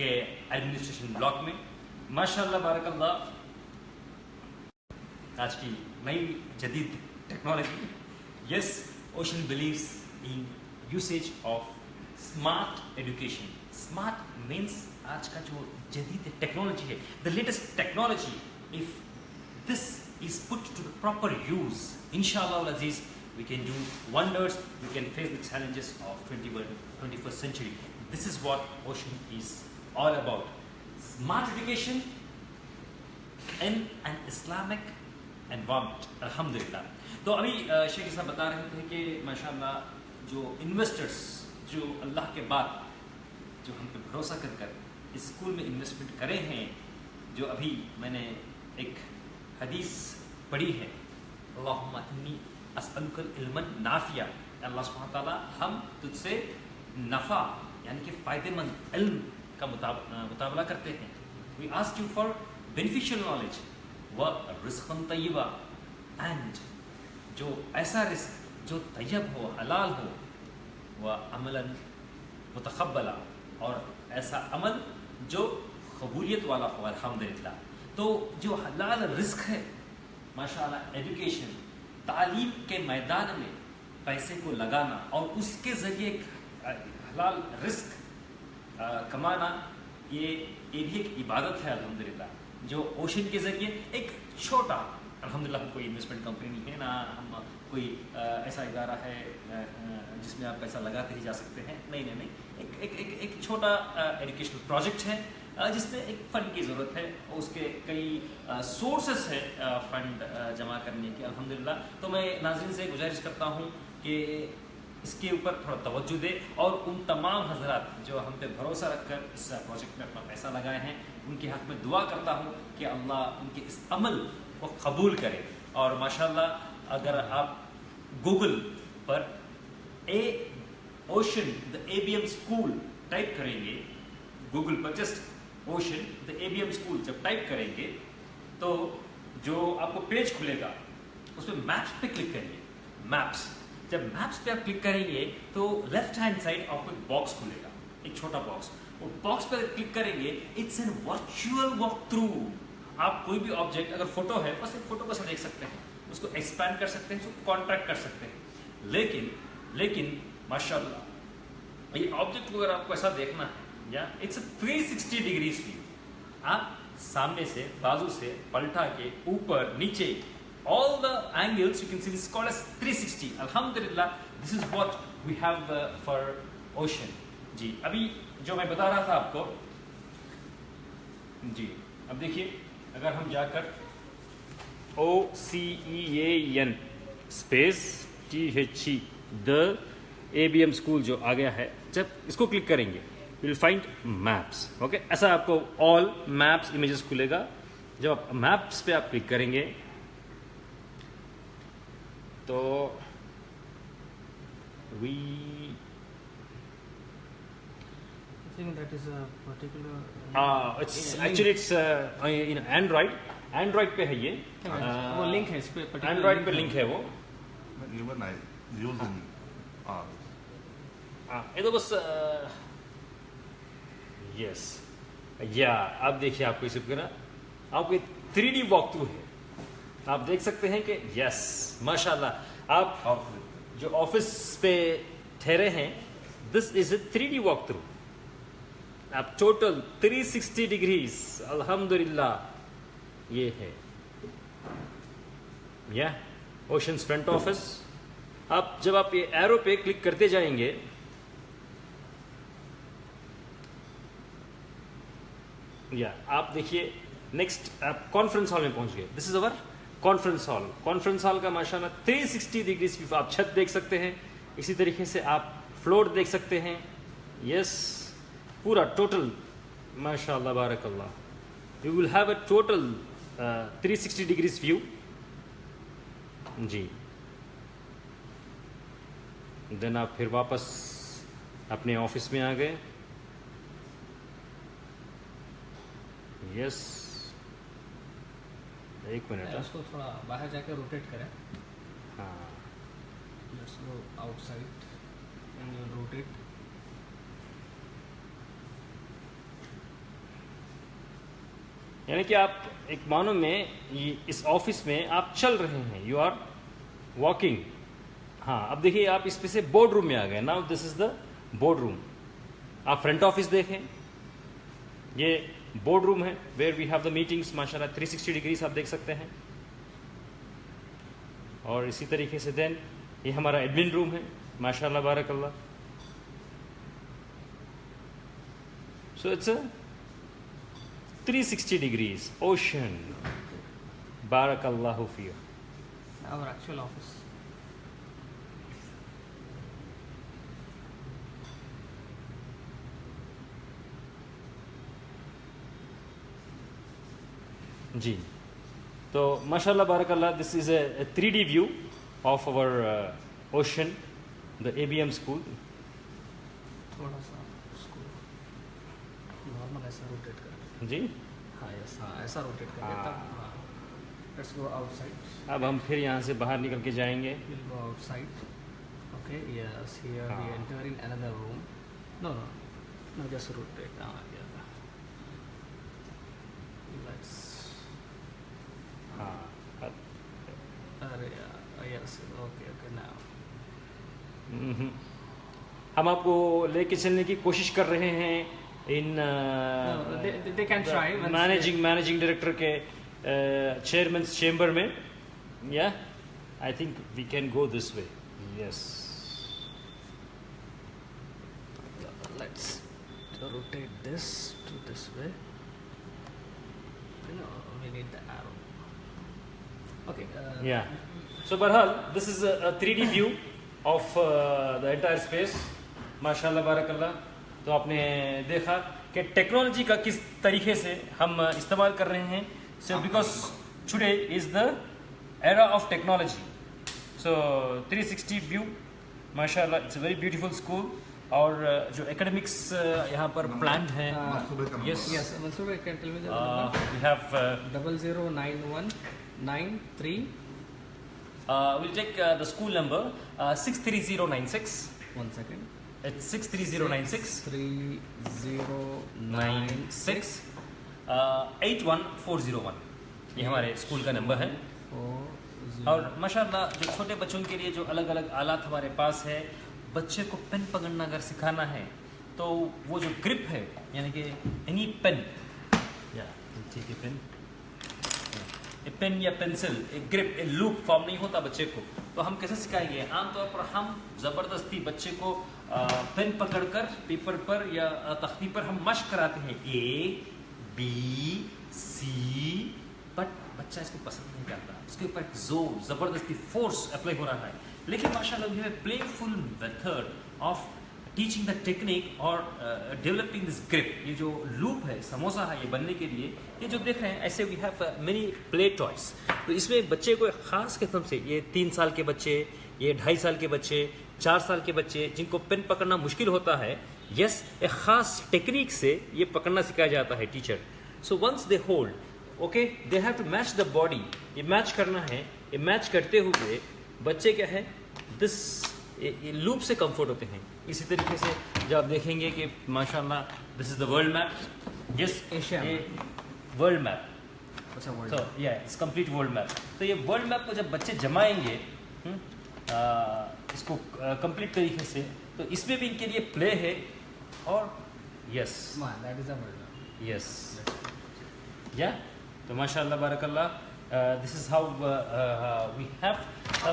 کے administration block میں. ماشاء اللہ بارک اللہ. آج کی نئی جدید technology. Yes, Ocean Blues in usage of smart education. Smart means آج کا جو جدید ٹیکنالوجی ہے, the latest technology, if this is put to the proper use, انشاءاللہ العزیز we can do wonders, we can face the challenges of 21st century. This is what Ocean is all about. Smart education in an Islamic environment. Alhamdulillah. تو ابھی شیخ صاحب بتا رہے تھے کہ ماشاءاللہ جو انویسٹرز جو اللہ کے بعد جو ہم پہ بھروسہ کر کر اسکول میں انویسٹمنٹ کرے ہیں, جو ابھی میں نے ایک حدیث پڑھی ہے, اللہم انی اسألک العلما نافعا, اللہ سبحانہ تعالیٰ ہم تجھ سے نفع یعنی کہ فائدہ مند علم کا مطالبہ کرتے ہیں. We ask you for beneficial knowledge و رزقا طیبا, اینڈ جو ایسا رزق جو طیب ہو, حلال ہو, و عملا متقبلا, اور ایسا عمل جو قبولیت والا ہو. الحمدللہ. تو جو حلال رزق ہے ماشاءاللہ, ایجوکیشن, تعلیم کے میدان میں پیسے کو لگانا اور اس کے ذریعے حلال رزق کمانا, یہ بھی ایک عبادت ہے الحمدللہ. جو اوشن کے ذریعے ایک چھوٹا, الحمدللہ ہم کوئی انویسٹمنٹ کمپنی نہیں ہے, نہ ہم کوئی ایسا ادارہ ہے جس میں آپ پیسہ لگاتے ہی جا سکتے ہیں, نہیں, ایک چھوٹا ایجوکیشنل پروجیکٹ ہے جس میں ایک فنڈ کی ضرورت ہے, اور اس کے کئی سورسز ہیں فنڈ جمع کرنے کے الحمدللہ. تو میں ناظرین سے گزارش کرتا ہوں کہ اس کے اوپر تھوڑا توجہ دے, اور ان تمام حضرات جو ہم پہ بھروسہ رکھ کر اس پروجیکٹ میں اپنا پیسہ لگائے ہیں, ان کے حق میں دعا کرتا ہوں کہ اللہ ان کے اس عمل کو قبول کرے. اور ماشاءاللہ اگر آپ Google per ocean the ABM school type کریں گے, Google per just ocean the ABM school جب ٹائپ کریں گے تو جو آپ کو پیج کھلے گا اس میں میپس پہ کلک کریے. میپس, جب میپس پہ آپ کلک کریں گے تو لیفٹ ہینڈ سائڈ آپ کو ایک باکس کھلے گا, ایک چھوٹا باکس. وہ باکس پہ کلک کریں گے, it's an virtual walk through. آپ کوئی بھی آبجیکٹ, اگر فوٹو ہے بس ایک فوٹو کو دیکھ سکتے ہیں, اس کو ایکسپینڈ کر سکتے ہیں, اس کو کانٹریکٹ کر سکتے ہیں. لیکن ماشاءاللہ یہ آبجیکٹ کو اگر آپ کو ایسا دیکھنا ہے, یا اٹس اے 360 ڈگریز ویو, آپ سامنے سے, بازو سے, پلٹا کے, اوپر, نیچے, all the angles you can see, this is called as 360. Alhamdulillah, this is what we have for ocean. جی ابھی جو میں بتا رہا تھا آپ کو, جی اب دیکھیے, اگر ہم جا کر OCEAN space THE the ABM school جو آ گیا ہے, جب اس کو کلک کریں گے you will find maps. Okay, ایسا آپ کو all maps images کھلے گا. جب آپ maps پہ آپ کلک کریں گے تو we I think that is a particular it's actually it's Android پہ ہے یہ, وہ لنک ہے اس پہ, Android پہ لنک ہے وہ. Even I use in یہ تو بس یس یا آپ دیکھیے, آپ کو اس پہ نا آپ کو 3D واک تھرو ہے. آپ دیکھ سکتے ہیں کہ یس ماشاء اللہ آپ جو آفس پہ ٹھہرے ہیں, دس is a 3D walk through. آپ ٹوٹل 360 ڈگریز الحمدللہ یہ ہے. یا اوشنز فرنٹ آفس. آپ جب آپ یہ ایرو پہ کلک کرتے جائیں گے یا آپ دیکھیے نیکسٹ آپ کانفرنس ہال میں پہنچ گئے. This is our conference hall. Conference hall کا ماشاءاللہ 360 ڈگریز ویو, آپ چھت دیکھ سکتے ہیں, اسی طریقے سے آپ فلور دیکھ سکتے ہیں. یس پورا ٹوٹل ماشاءاللہ بارک اللہ, you will have a total 360 degrees view. جی دین آپ پھر واپس اپنے آفس میں آ گئے. یس ایک منٹ, اس کو تھوڑا باہر جا کے روٹیٹ کریں. ہاں let's go out side and you rotate. یعنی کہ آپ ایک معنوں میں اس آفس میں آپ چل رہے ہیں, یو آر واکنگ. ہاں اب دیکھیے آپ اس پہ سے بورڈ روم میں آ گئے. Now this is the board room. آپ فرنٹ آفس دیکھیں, یہ بورڈ روم ہے where we have the meetings. ماشاء اللہ 360 ڈگریز آپ دیکھ سکتے ہیں. اور اسی طریقے سے دین یہ ہمارا ایڈمن روم ہے. ماشاء اللہ بارک اللہ. So it's 360 degrees ocean. بارک اللہ فیہ. Our actual office. جی تو ماشاء اللہ بارک اللہ. This is a 3D view of over Ocean, the ABM school. تھوڑا سا اس کو نارمل ایسا روٹیٹ کر. جی ہاں یس, ہاں ایسا روٹیٹ کر کے تب. ہاں لیٹس گو آؤٹ سائڈ. اب ہم پھر یہاں سے باہر نکل کے جائیں گے. We'll go outside. Okay, yes, here we enter in another room. No, just rotate. Yeah. Let's. Yes, okay, now. ہم آپ کو لے کے چلنے کی کوشش کر رہے ہیں ان They can try. Managing director کے چیئرمینس چیمبر میں. Yeah I think we can go this way. Yes Let's rotate this to this way. We need the arrow. Okay. Yeah. So بہرحال this is a 3D view of the entire space. ماشاء اللہ بارک اللہ. تو آپ نے دیکھا کہ ٹیکنالوجی کا کس طریقے سے ہم استعمال کر رہے ہیں. So because today is the era of technology. So 360 view. ماشاء اللہ it's a very beautiful school. اور جو اکیڈمکس یہاں پر پلانڈ ہیں. Yes, Mansoor, can tell me the number? We have 009193. We'll take the school number 63096. 1 second. It's 63096 3096 81401. یہ ہمارے school کا number ہے. اور ماشاء اللہ جو چھوٹے بچوں کے لیے جو الگ الگ آلات ہمارے پاس ہے, بچے کو پین پکڑنا اگر سکھانا ہے تو وہ جو گرپ ہے یعنی کہ اینی پین یا ٹھیک ہے پین یا پینسل ایک گرپ ایک لوپ فارم نہیں ہوتا بچے کو, تو ہم کیسے سکھائیں گے؟ عام طور پر ہم زبردستی بچے کو پین پکڑ کر پیپر پر یا تختی پر ہم مشق کراتے ہیں A B C, بٹ بچہ اس کو پسند نہیں کرتا. اس کے اوپر ایک زور زبردستی فورس اپلائی ہو رہا ہے. لیکن ماشاء اللہ we have a playful method of teaching the technique اور ڈیولپنگ دس گرپ. یہ جو لوپ ہے سموسا ہے یہ بننے کے لیے, یہ جو دیکھ رہے ہیں ایسے we have many play toys. تو اس میں بچے کو ایک خاص قسم سے, یہ 3 سال کے بچے, یہ 2.5 سال کے بچے, 4 سال کے بچے جن کو پین پکڑنا مشکل ہوتا ہے, یس ایک خاص ٹیکنیک سے یہ پکڑنا سکھایا جاتا ہے teacher. So once they hold, okay, they have to match the body. یہ میچ کرنا ہے. یہ میچ کرتے ہوئے بچے کیا ہے دس لوپ سے کمفرٹ ہوتے ہیں. اسی طریقے سے جب آپ دیکھیں گے کہ ماشاء اللہ this is the world map. Yes Asia world map. اچھا تو یا اٹس کمپلیٹ ورلڈ میپ. تو یہ ورلڈ میپ کو جب بچے جمائیں گے اس کو کمپلیٹ طریقے سے, تو اس میں بھی ان کے لیے پلے ہے. اور یس یس یا تو ماشاء اللہ بارک اللہ. This is how we have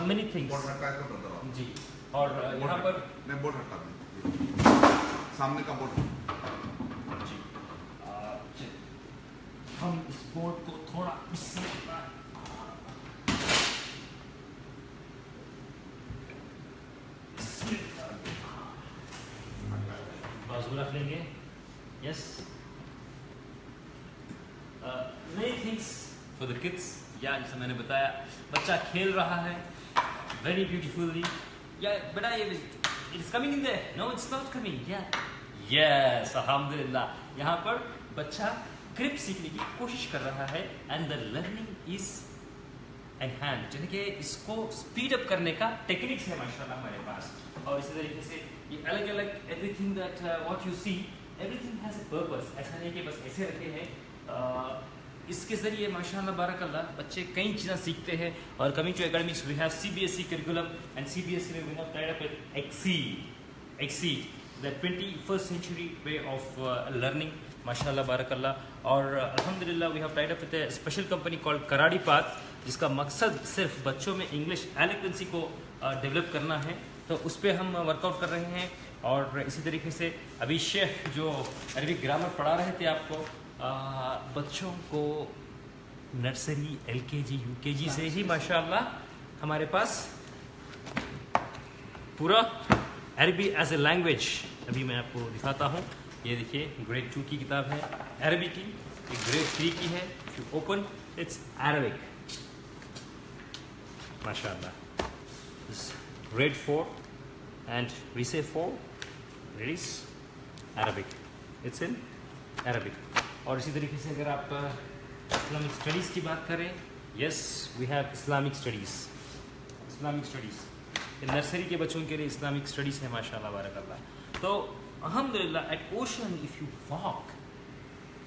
many things. جی اور یہاں پر میں بورڈ ہٹا دوں, سامنے کا بورڈ. جی ہم اس بورڈ کو تھوڑا اس سے بازو رکھ لیں گے. Yes many things for the kids. یا جیسے میں نے بتایا بچہ کھیل رہا ہے ویری بیوٹیفلی. یا بیٹا یہ it's coming in there, no it's not coming. Yeah yes الحمدللہ یہاں پر بچہ گرپ سیکھنے کی کوشش کر رہا ہے and the learning is enhanced. یعنی کہ اس کو اسپیڈ اپ کرنے کا ٹیکنیکس ہے ماشاء اللہ ہمارے پاس. اور اسی طریقے سے یہ الگ الگ every thing that what you C every thing has a purpose. ایسا نہیں کہ بس ایسے رکھے ہیں. اس کے ذریعے ماشاء اللہ بارک اللہ بچے کئی چیزیں سیکھتے ہیں. اور coming to academics we have CBSE curriculum and CBSE میں we have tied up with XSEED the 21st century way of learning ماشاء اللہ بارک اللہ. اور الحمدللہ we have tied up with a special company called کراڑی پاتھ جس کا مقصد صرف بچوں میں انگلش ایلیکوینسی کو ڈیولپ کرنا ہے. تو اس پہ ہم ورک آؤٹ کر رہے ہیں. اور اسی طریقے سے ابھی شیخ جو عربک گرامر پڑھا رہے تھے آپ کو بچوں کو نرسری LKG UKG سے ہی ماشاء اللہ ہمارے پاس پورا عربی ایز اے لینگویج. ابھی میں آپ کو دکھاتا ہوں. یہ دیکھیے گریڈ 2 کی کتاب ہے عربی کی, ایک گریڈ 3 کی ہے. If you open it's Arabic ماشاء اللہ. grade 4 and we say 4 it is Arabic, it's in Arabic. اور اسی طریقے سے اگر آپ اسلامک اسٹڈیز کی بات کریں, yes we have Islamic studies nursery کے بچوں کے لیے اسلامک اسٹڈیز ہے ماشاء اللہ بارک اللہ. تو الحمدللہ at Ocean if you walk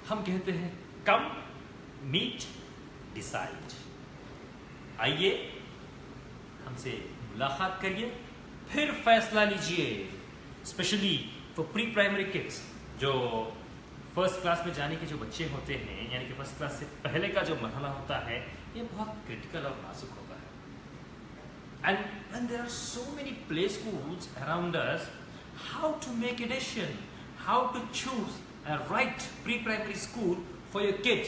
ہم کہتے ہیں کم میٹ ڈیسائڈ, آئیے ہم سے ملاقات کریے پھر فیصلہ لیجئے. Specially for pre primary kids جو فرسٹ کلاس میں جانے کے جو بچے ہوتے ہیں, یعنی کہ فرسٹ کلاس سے پہلے کا جو مرحلہ ہوتا ہے یہ بہت کرٹیکل اور نازک ہوتا ہے. And when there are so many play schools around us, how to make a decision, how to choose a right pre-primary school for your kid?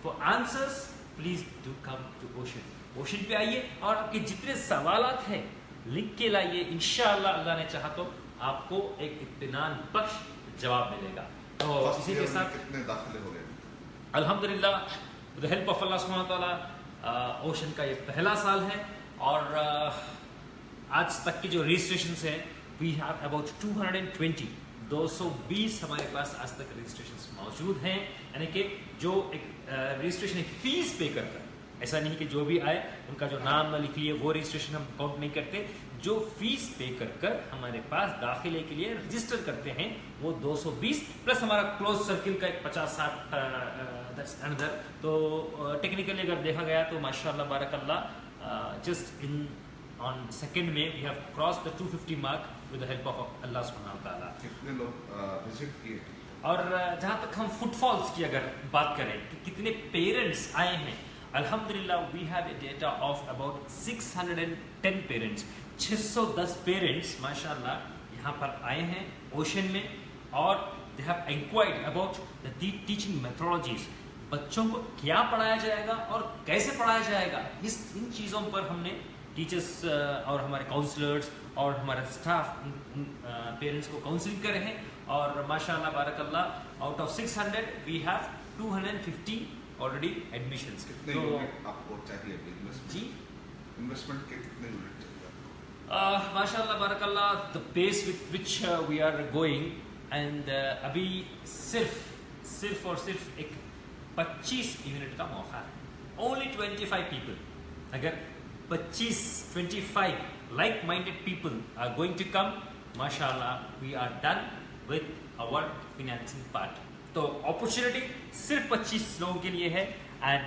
For answers, please do come to Ocean. Ocean پہ آئیے اور آپ کے جتنے سوالات ہیں لکھ کے لائیے. انشاءاللہ اللہ نے چاہا تو آپ کو ایک اطمینان بخش جواب ملے گا. تو اسی کے ساتھ کتنے داخلے ہو گئے الحمدللہ with the help of اللہ سبحانہ وتعالیٰ اوشن کا یہ پہلا سال ہے. اور آج تک کی جو رجسٹریشنس ہیں وی ہیو اباؤٹ 220 ہمارے پاس آج تک رجسٹریشنس موجود ہیں. یعنی کہ جو ایک رجسٹریشن فیس پے کر کر, ایسا نہیں کہ جو بھی آئے ان کا جو نام نہ لکھ لیے وہ رجسٹریشن ہم کاؤنٹ نہیں کرتے. جو فیس پے کر کر ہمارے پاس داخلے کے لیے رجسٹر کرتے ہیں وہ 220 پلس ہمارا کلوز سرکل کا ایک 50-60 تو ٹیکنیکلی اگر دیکھا گیا تو ماشاء اللہ بارک اللہ just on 2nd May we have crossed the 250 mark with the help of Allah subhanahu wa ta'ala. کتنے لوگ وزٹ کیے؟ اور جہاں تک ہم فٹ فالس کی اگر بات کریں کہ کتنے پیرنٹس آئے ہیں, الحمدللہ we have a data of about 610 parents. 610 parents ماشاء اللہ یہاں پر آئے ہیں اوشن میں, اور they have inquired about the teaching methodologies. بچوں کو کیا پڑھایا جائے گا اور کیسے پڑھایا جائے گا, ان چیزوں پر ہم نے ٹیچرس اور ہمارے کاؤنسلرس اور ہمارا اسٹاف پیرنٹس کو کاؤنسلنگ کرے ہیں. اور ماشاء اللہ بارک اللہ out of 600 we have 250 already admissions. کتنے یونٹ آپ کو چاہیے جی انویسٹمنٹ کے کتنے یونٹ چاہیے؟ ماشاء اللہ بارک اللہ the pace with which we are going, and ابھی صرف اور صرف ایک 25 یونٹ کا موقع ہے. Only 25 people. اگر 25 like minded people are going to come, mashallah we are done with our financing part. تو opportunity صرف 25 لوگوں کے لیے ہے, and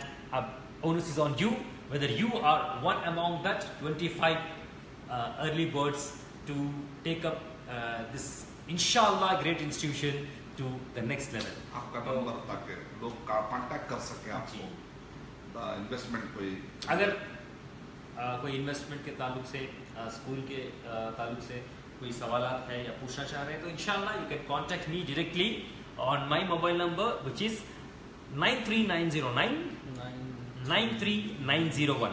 onus is on you whether you are one among that 25 early birds to take up this inshallah great institution to the next level. آپ کا number تاکہ لوگ کانٹیکٹ کر سکیں آپ کو. انویسٹمنٹ کوئی اگر کوئی انویسٹمنٹ کے تعلق سے اسکول کے تعلق سے کوئی سوالات ہے یا پوچھنا چاہ رہے ہیں تو انشاءاللہ you can contact me directly on my mobile number which is 93909 93901.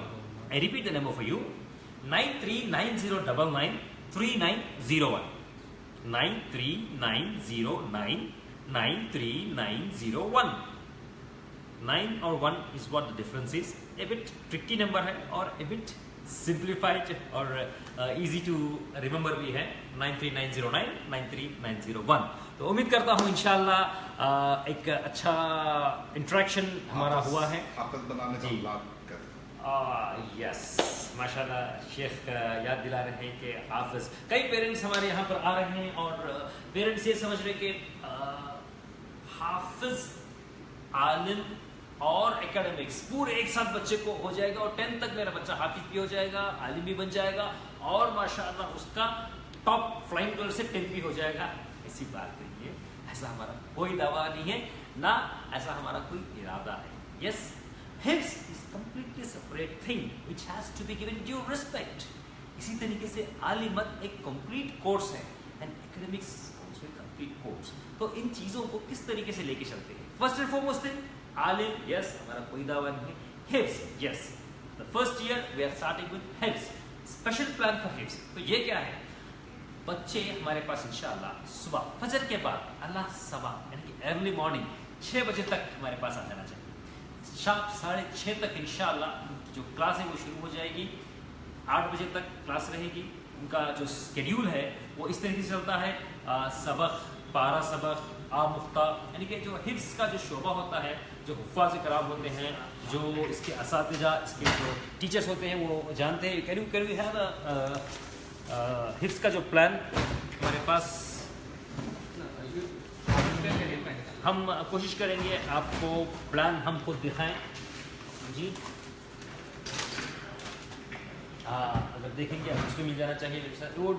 I repeat the number for you, 93909 3901. 93909 93901. 9 اور 1 is what the difference is. A bit tricky number ہے اور a bit simplified اور easy to remember بھی ہے. 93909 93901. تو امید کرتا ہوں انشاءاللہ ایک اچھا انٹریکشن ہمارا ہوا ہے. حافظ بنانے کا پلان کرتے یس ماشاءاللہ شیخ یاد دلا رہے ہیں کہ حافظ, کئی پیرنٹس ہمارے یہاں پر آ رہے ہیں اور پیرنٹس یہ سمجھ رہے کہ حافظ عالم اور اکیڈمکس پورے ایک ساتھ بچے کو ہو جائے گا, اور 10 تک میرا بچہ حافظ بھی ہو جائے گا, عالم بھی بن جائے گا, اور ماشاءاللہ اس کا ٹاپ فلائنگ کلر سے 10 بھی ہو جائے گا. ایسی بات نہیں ہے, ایسا ہمارا کوئی دعویٰ نہیں ہے, نہ ایسا ہمارا کوئی ارادہ ہے. یس, حفظ is completely separate thing which has to be given due respect. اسی طریقے سے عالمت ایک کمپلیٹ کورس ہے, and academics also a complete course. تو ان چیزوں کو کس طریقے سے لے کے چلتے ہیں؟ فرسٹ اینڈ فارموسٹ تھنگ, عالم, یس, ہمارا کوئی دعویٰ نہیں ہے. حفظ, yes, the first year we are starting with حفظ, اسپیشل پلان فار حفظ. تو یہ کیا ہے؟ بچے ہمارے پاس انشاءاللہ صبح فجر کے بعد اللہ صبح یعنی کہ ارلی مارننگ 6 بجے تک ہمارے پاس آ جانا چاہیے. شام 6:30 تک انشاءاللہ جو کلاس ہے وہ شروع ہو جائے گی, 8 بجے تک کلاس رہے گی. ان کا جو اسکیڈیول ہے وہ اس طریقے سے چلتا ہے, سبق, پارا سبق, آمختہ, یعنی کہ جو حفظ کا جو شعبہ ہوتا ہے, جو حفاظ کرام ہوتے ہیں, جو اس کے اساتذہ, اس کے جو ٹیچرس ہوتے ہیں وہ جانتے ہیں. کین یو ہیو حفظ کا جو پلان ہمارے پاس, ہم کوشش کریں گے آپ کو پلان ہم خود دکھائیں. جی اگر دیکھیں گے اس میں مل جانا چاہیے. وہ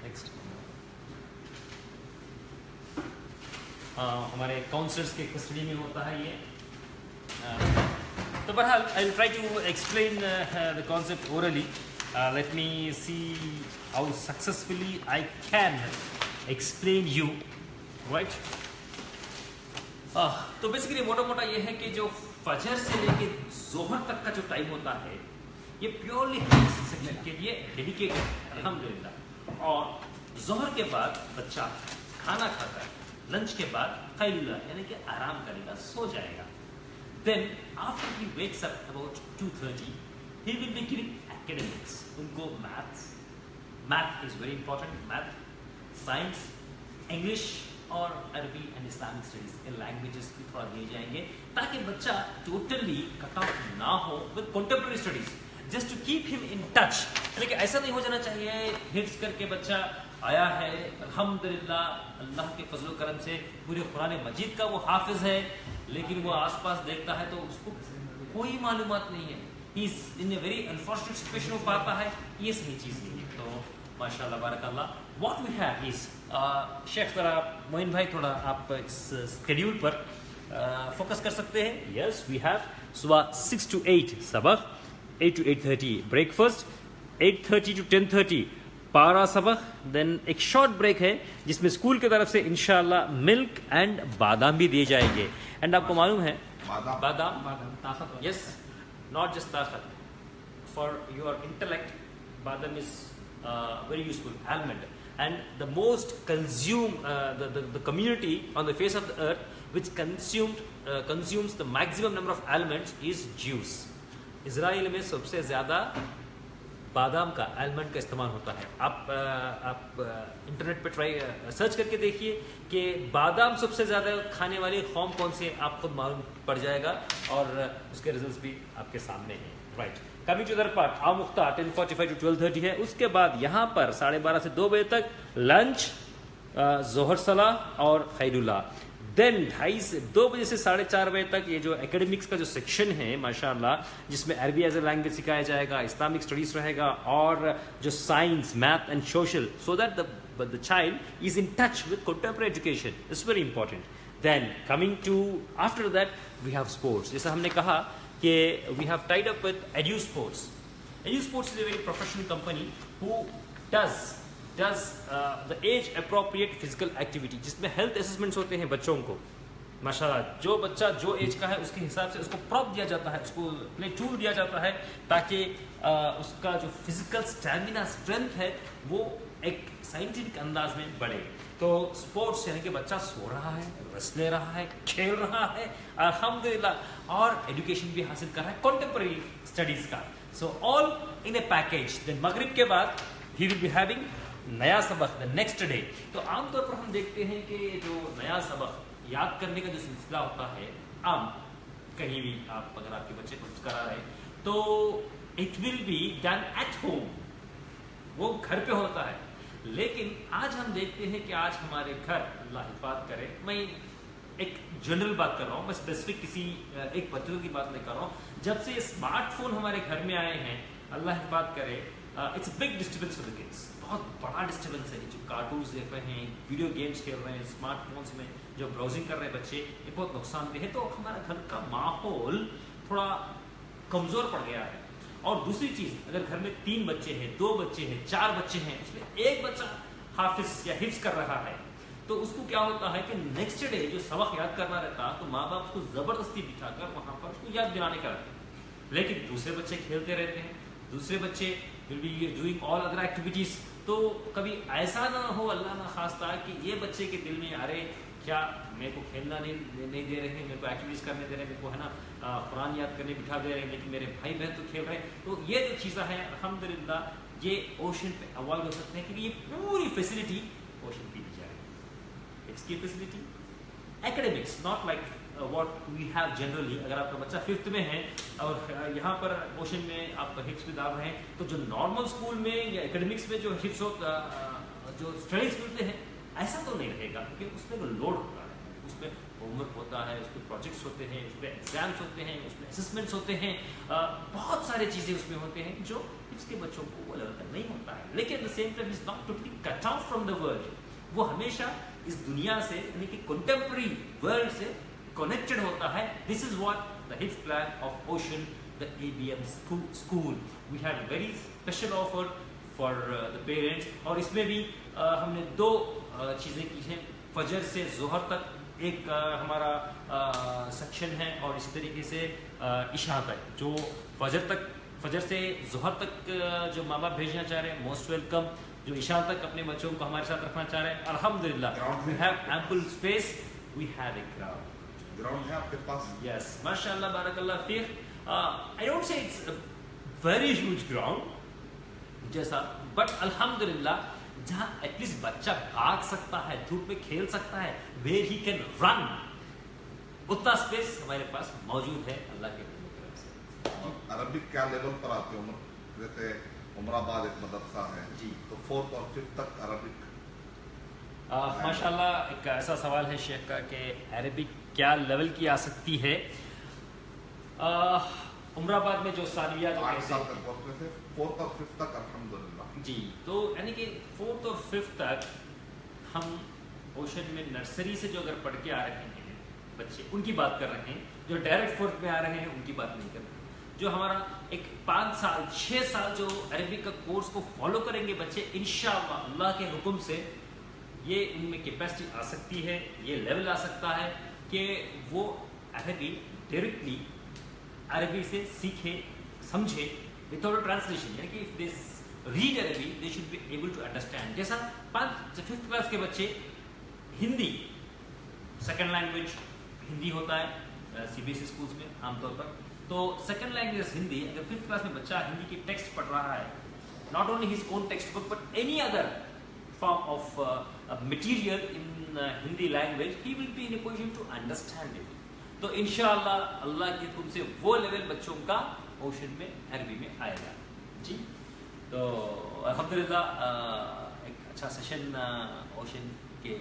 نیکسٹ ہمارے کاؤنسلرس کے کسٹڈی میں ہوتا ہے یہ. تو بہرحال I will try to explain the concept orally. Let me see how successfully I can explain you, right. تو بیسیکلی موٹا موٹا یہ ہے کہ جو فجر سے لے کے ظہر تک کا جو ٹائم ہوتا ہے یہ پیورلی سیکشن کے لیے ڈیڈیکیٹڈ ہے, الحمدللہ. اور ظہر کے بعد بچہ کھانا کھاتا ہے, لنچ کے بعد قیلولہ یعنی کہ آرام کرے گا, سو جائے گا. Then after he wakes up about 2:30 he will be giving academics. ان کو math is very important, math, science, English اور عربی اینڈ اسلامک اسٹڈیز کے لینگویجز بھی تھوڑا دیے جائیں گے تاکہ بچہ ٹوٹلی کٹ آف نہ ہو with contemporary studies, just to keep ہم ان ٹچ. لیکن ایسا نہیں ہو جانا چاہیے حفظ کر کے بچہ آیا ہے, الحمدللہ اللہ کے فضل و کرم سے پورے قرآن مجید کا وہ حافظ ہے, لیکن وہ آس پاس دیکھتا ہے تو اس کو کوئی معلومات نہیں ہے, ہی از ان اے ویری انفارچونیٹ سچویشن. وہ پاتا ہے یہ صحیح چیز نہیں ہے. تو ماشاء اللہ بارک اللہ, واٹ وی ہیو از شیخ ذرا معین بھائی تھوڑا آپ اس اسکیڈیول پر فوکس کر سکتے ہیں. یس, وی ہیو صبح 6 to 8 سبق, 8 to 8:30 بریک فاسٹ, 8:30 to 10:30 پارا سبق, دین ایک شارٹ بریک ہے جس میں اسکول کی طرف سے انشاءاللہ ملک اینڈ بادام بھی دیے جائیں گے. اینڈ آپ کو معلوم ہے بادام, طاقت, یس, not just طاقت, for your intellect badam is very useful almond, and the most the community on the face of the earth which consumes the maximum number of almonds is Jews. اسرائیل میں سب سے زیادہ بادام کا, آلمنڈ کا استعمال ہوتا ہے. آپ انٹرنیٹ پہ سرچ کر کے دیکھیے کہ بادام سب سے زیادہ کھانے والی قوم کون سی ہے, آپ خود معلوم پڑ جائے گا, اور اس کے ریزلٹس بھی آپ کے سامنے ہیں. Right, coming to other part, آمختہ 10:45 to 12:30 ہے. اس کے بعد یہاں پر 12:30 سے 2 بجے تک لنچ, ظہر صلاح اور خیلولہ. دین 2:30 سے 2 بجے سے 4:30 بجے تک یہ جو اکیڈمکس کا جو سیکشن ہے ماشاءاللہ, جس میں عربی ایز اے لینگویج سکھایا جائے گا, اسلامک اسٹڈیز رہے گا, اور جو science, math and social, so that the child is in touch with contemporary education. It's very important. Then coming to after that we have sports. جیسا ہم نے کہا کہ we have tied up with Edu Sports. Edu Sports is a very professional company who does the age appropriate physical activity, جس میں health assessments ہوتے ہیں بچوں کو. ماشاءاللہ جو بچہ جو ایج کا ہے اس کے حساب سے اس کو پراپ دیا جاتا ہے, اس کو پلے ٹول دیا جاتا ہے تاکہ اس کا جو فزیکل اسٹیمنا, اسٹرینتھ ہے وہ ایک سائنٹیفک انداز میں بڑھے. تو اسپورٹس یعنی کہ بچہ سو رہا ہے, ریسٹ لے رہا ہے, کھیل رہا ہے الحمدللہ, اور ایجوکیشن بھی حاصل کر رہا ہے کنٹمپرری اسٹڈیز کا. سو آل ان اے پیکیج. دین مغرب کے بعد ہی ول بی ہیونگ نیا سبق دا نیکسٹ ڈے. تو عام طور پر ہم دیکھتے ہیں کہ جو نیا سبق یاد کرنے کا جو سلسلہ ہوتا ہے, عام کہیں بھی آپ اگر آپ کے بچے کو کرا رہے تو it will be done at home, وہ گھر پہ ہوتا ہے. لیکن آج ہم دیکھتے ہیں کہ آج ہمارے گھر, اللہ حفاظت کرے, میں ایک جنرل بات کر رہا ہوں، میں اسپیسیفک کسی ایک پرٹیکولر کی بات نہیں کر رہا ہوں. جب سے اسمارٹ فون ہمارے گھر میں آئے ہیں، اللہ کی بات کرے، it's a big disturbance for the kids. بہت بڑا ڈسٹربنس ہے. جو کارٹونس دیکھ رہے ہیں، ویڈیو گیمس کھیل رہے ہیں، اسمارٹ فونس میں جو براؤزنگ کر رہے ہیں بچے، یہ بہت نقصان دہ ہے. تو ہمارا گھر کا ماحول تھوڑا کمزور پڑ گیا ہے. اور دوسری چیز، اگر گھر میں 3 بچے ہیں، 2 بچے ہیں، 4 بچے ہیں، اس میں ایک بچہ حافظ یا حفظ کر رہا ہے، تو اس کو کیا ہوتا ہے کہ نیکسٹ ڈے جو سبق یاد کرنا رہتا تو ماں باپ کو زبردستی بٹھا کر وہاں پر اس کو یاد دلانے کا رہتا ہے. لیکن دوسرے بچے کھیلتے رہتے ہیں، دوسرے بچے will be doing all other activities. تو کبھی ایسا نہ ہو، اللہ نہ خواستہ، کہ یہ بچے کے دل میں ارے کیا میرے کو کھیلنا نہیں دے رہے ہیں، میرے کو ایکٹیویٹیز کرنے دے رہے ہیں، میرے کو ہے نا قرآن یاد کرنے بٹھا دے رہے ہیں، لیکن میرے بھائی بہن تو کھیل رہے ہیں. تو یہ جو چیزیں ہیں الحمدللہ یہ اوشن پہ اوائڈ ہو سکتے ہیں، کیونکہ یہ پوری فیسلٹی اوشن پہ دی جائے گی. اس کی facility academics, not like what we have generally. اگر آپ کا بچہ 5th میں ہے اور یہاں پر اوشن میں آپ کا حفظ بھی ڈال رہے ہیں، تو جو نارمل اسکول میں یا اکیڈمکس میں جو حفظ جو اسٹڈیز ملتے ہیں ایسا تو نہیں رہے گا، کیونکہ اس میں وہ لوڈ ہوتا ہے، اس میں ہوم ورک ہوتا ہے، اس پہ پروجیکٹس ہوتے ہیں، اس پہ ایگزامس ہوتے ہیں، اس میں اسسمنٹس ہوتے ہیں، بہت سارے چیزیں اس میں ہوتے ہیں جو اس کے بچوں کو وہ لیول تک نہیں ہوتا ہے. لیکن at the same time is not totally cut out from the world. وہ ہمیشہ اس دنیا سے، یعنی کہ کنٹمپرری ورلڈ سے کنیکٹڈ ہوتا ہے. دس از واٹ دا حفظ plan of ocean, the ABM school. We have a very special offer for the parents. اور اس میں بھی ہم نے 2 چیزیں کی ہیں. فجر سے ظہر تک ایک ہمارا سیکشن ہے، اور اسی طریقے سے عشاء تک. جو فجر سے ظہر تک جو ماں باپ بھیجنا چاہ رہے ہیں موسٹ ویلکم. جو عشاء تک اپنے بچوں کو ہمارے ساتھ رکھنا چاہ رہے ہیں الحمدللہ we have ample space, we have a ground ہے آپ کے پاس؟ Yes, mashallah, barakallah fiqh. I don't say it's a very huge ground جیسا، but الحمدللہ جہاں ایٹ لیسٹ بچہ بھاگ سکتا ہے، دھوپ میں کھیل سکتا ہے، where he can run، اتنا اسپیس ہمارے پاس موجود ہے اللہ کے طرف سے. عربک کیا لیول پر آتے ہو؟ جیسے عمر آباد ایک مدرسہ ہے جی، تو 4th اور 5th تک عربک. ماشاء اللہ ایک ایسا سوال ہے شیخ کا کہ عربک کیا لیول کی آ سکتی ہے. عمر آباد میں جو ثانویہ جو 8 سال تک پڑھتے تھے، 4th اور 5th تک الحمدللہ. جی، تو یعنی کہ 4th اور 5th تک ہم اوشن میں نرسری سے جو اگر پڑھ کے آ رہے ہیں بچے، ان کی بات کر رہے ہیں. جو ڈائریکٹ 4th میں آ رہے ہیں ان کی بات نہیں کر رہے. جو ہمارا ایک 5 سال 6 سال جو عربک کا کورس کو فالو کریں گے بچے، انشاءاللہ اللہ کے حکم سے یہ ان میں کیپیسٹی آ سکتی ہے، یہ لیول آ سکتا ہے کہ وہ عربی ڈائریکٹلی عربی سے سیکھے سمجھے وداؤٹ ٹرانسلیشن. یعنی کہ if they read عربی they should be able to understand. جیسا 5th کلاس کے بچے ہندی سیکنڈ لینگویج ہندی ہوتا ہے CBSE اسکولس میں عام طور پر، تو سیکنڈ لینگویج ہندی. اگر 5th کلاس میں بچہ ہندی کی ٹیکسٹ پڑھ رہا ہے، not only his own text book but any other form of material in Hindi language, he will be in a position to understand it. تو انشاءاللہ اللہ کے حکم سے وہ لیول بچوں کا اوشن میں عربی میں آئے گا. جی، تو الحمدللہ ایک اچھا سیشن اوشن کے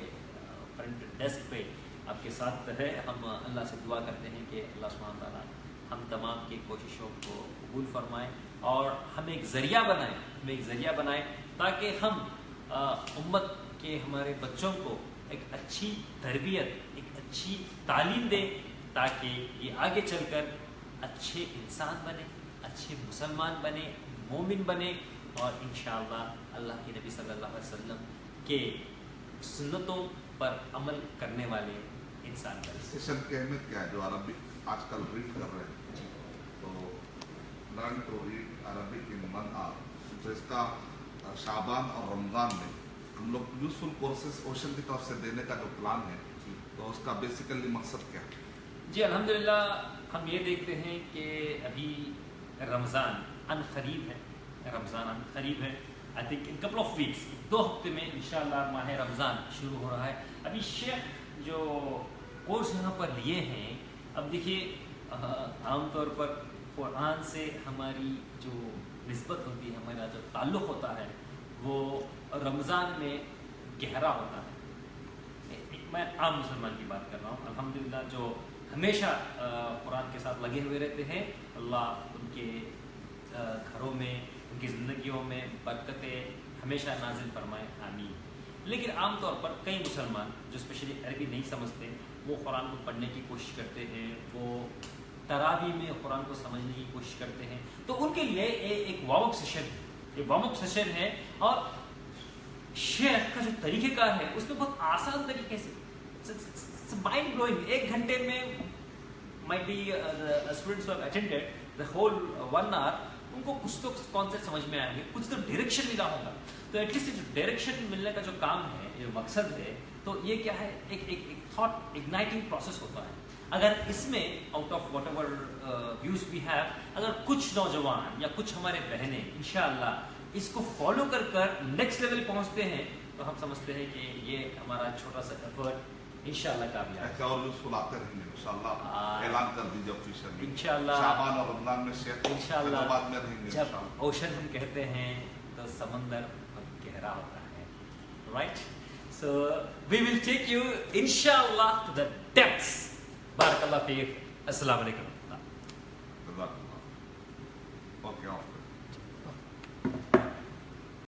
فرنٹ ڈیسک پہ آپ کے ساتھ ہے. ہم اللہ سے دعا کرتے ہیں کہ اللہ سبحانہ تعالیٰ ہم تمام کی کوششوں کو قبول فرمائیں اور ہمیں ایک ذریعہ بنائیں تاکہ ہم امت کے ہمارے بچوں کو ایک اچھی تربیت، ایک اچھی تعلیم دیں، تاکہ یہ آگے چل کر اچھے انسان بنے، اچھے مسلمان بنے، مومن بنے، اور انشاءاللہ اللہ کے نبی صلی اللہ علیہ وسلم کے سنتوں پر عمل کرنے والے انسان بنے. سیشن کی اہمیت کیا ہے جو عربی آج کل ریڈ کر رہے ہیں؟ جی، تو learn to read Arabic in 1 hour. تو اس کا شعبان اور رمضان میں ہم لوگ یوزفل کورسز اوشن کی طرف سے دینے کا جو پلان ہے، تو اس کا بیسیکلی مقصد کیا ہے؟ جی الحمدللہ ہم یہ دیکھتے ہیں کہ ابھی رمضان ان قریب ہے. I think in couple of weeks, 2 ہفتے میں انشاءاللہ ماہ رمضان شروع ہو رہا ہے. ابھی شیخ جو کورس یہاں پر لیے ہیں، اب دیکھیے عام طور پر قرآن سے ہماری جو نسبت ہوتی ہے، ہمارا جو تعلق ہوتا ہے وہ رمضان میں گہرا ہوتا ہے. میں عام مسلمان کی بات کر رہا ہوں. الحمدللہ جو ہمیشہ قرآن کے ساتھ لگے ہوئے رہتے ہیں, اللہ ان کے گھروں میں, ان کی زندگیوں میں برکتیں ہمیشہ نازل فرمائے, آمین. لیکن عام طور پر کئی مسلمان جو اسپیشلی عربی نہیں سمجھتے, وہ قرآن کو پڑھنے کی کوشش کرتے ہیں, وہ تراویح میں قرآن کو سمجھنے کی کوشش کرتے ہیں. تو ان کے لیے ایک وارم اپ سیشن ہے, یہ وارم اپ سیشن ہے, اور شیخ کا جو طریقہ کار ہے اس میں بہت آسان طریقے سے مائنڈ بلوئنگ. 1 گھنٹے میں might be the students who have attended the whole 1 hour, ان کو کچھ تو کانسیپٹ سمجھ میں آئیں گے, کچھ تو ڈائریکشن ملا ہوگا. تو ایٹ لیسٹ جو ڈائریکشن ملنے کا جو کام ہے, جو مقصد ہے, تو یہ کیا ہے, ایک تھاٹ اگنائٹنگ پروسیس ہوتا ہے. اگر اس میں out of whatever views we have, اگر کچھ نوجوان یا کچھ ہمارے بہنیں انشاءاللہ اس کو فالو کر نیکسٹ لیول پہنچتے ہیں, تو ہم سمجھتے ہیں کہ یہ ہمارا چھوٹا سا ایفرٹ انشاءاللہ کامیاب. ایسے اور یوزفل آتے رہیں گے انشاءاللہ. اعلان کر دیجیے آفیشیلی انشاءاللہ. شعبان اور رمضان میں شیخ انشاءاللہ بعد میں رہیں گے. جب اوشن ہم کہتے ہیں تو سمندر بہت گہرا ہوتا ہے, right. So we will take you انشاءاللہ ٹو دا ڈیپتھس. بارک اللہ فیک. السلام علیکم. Okay, of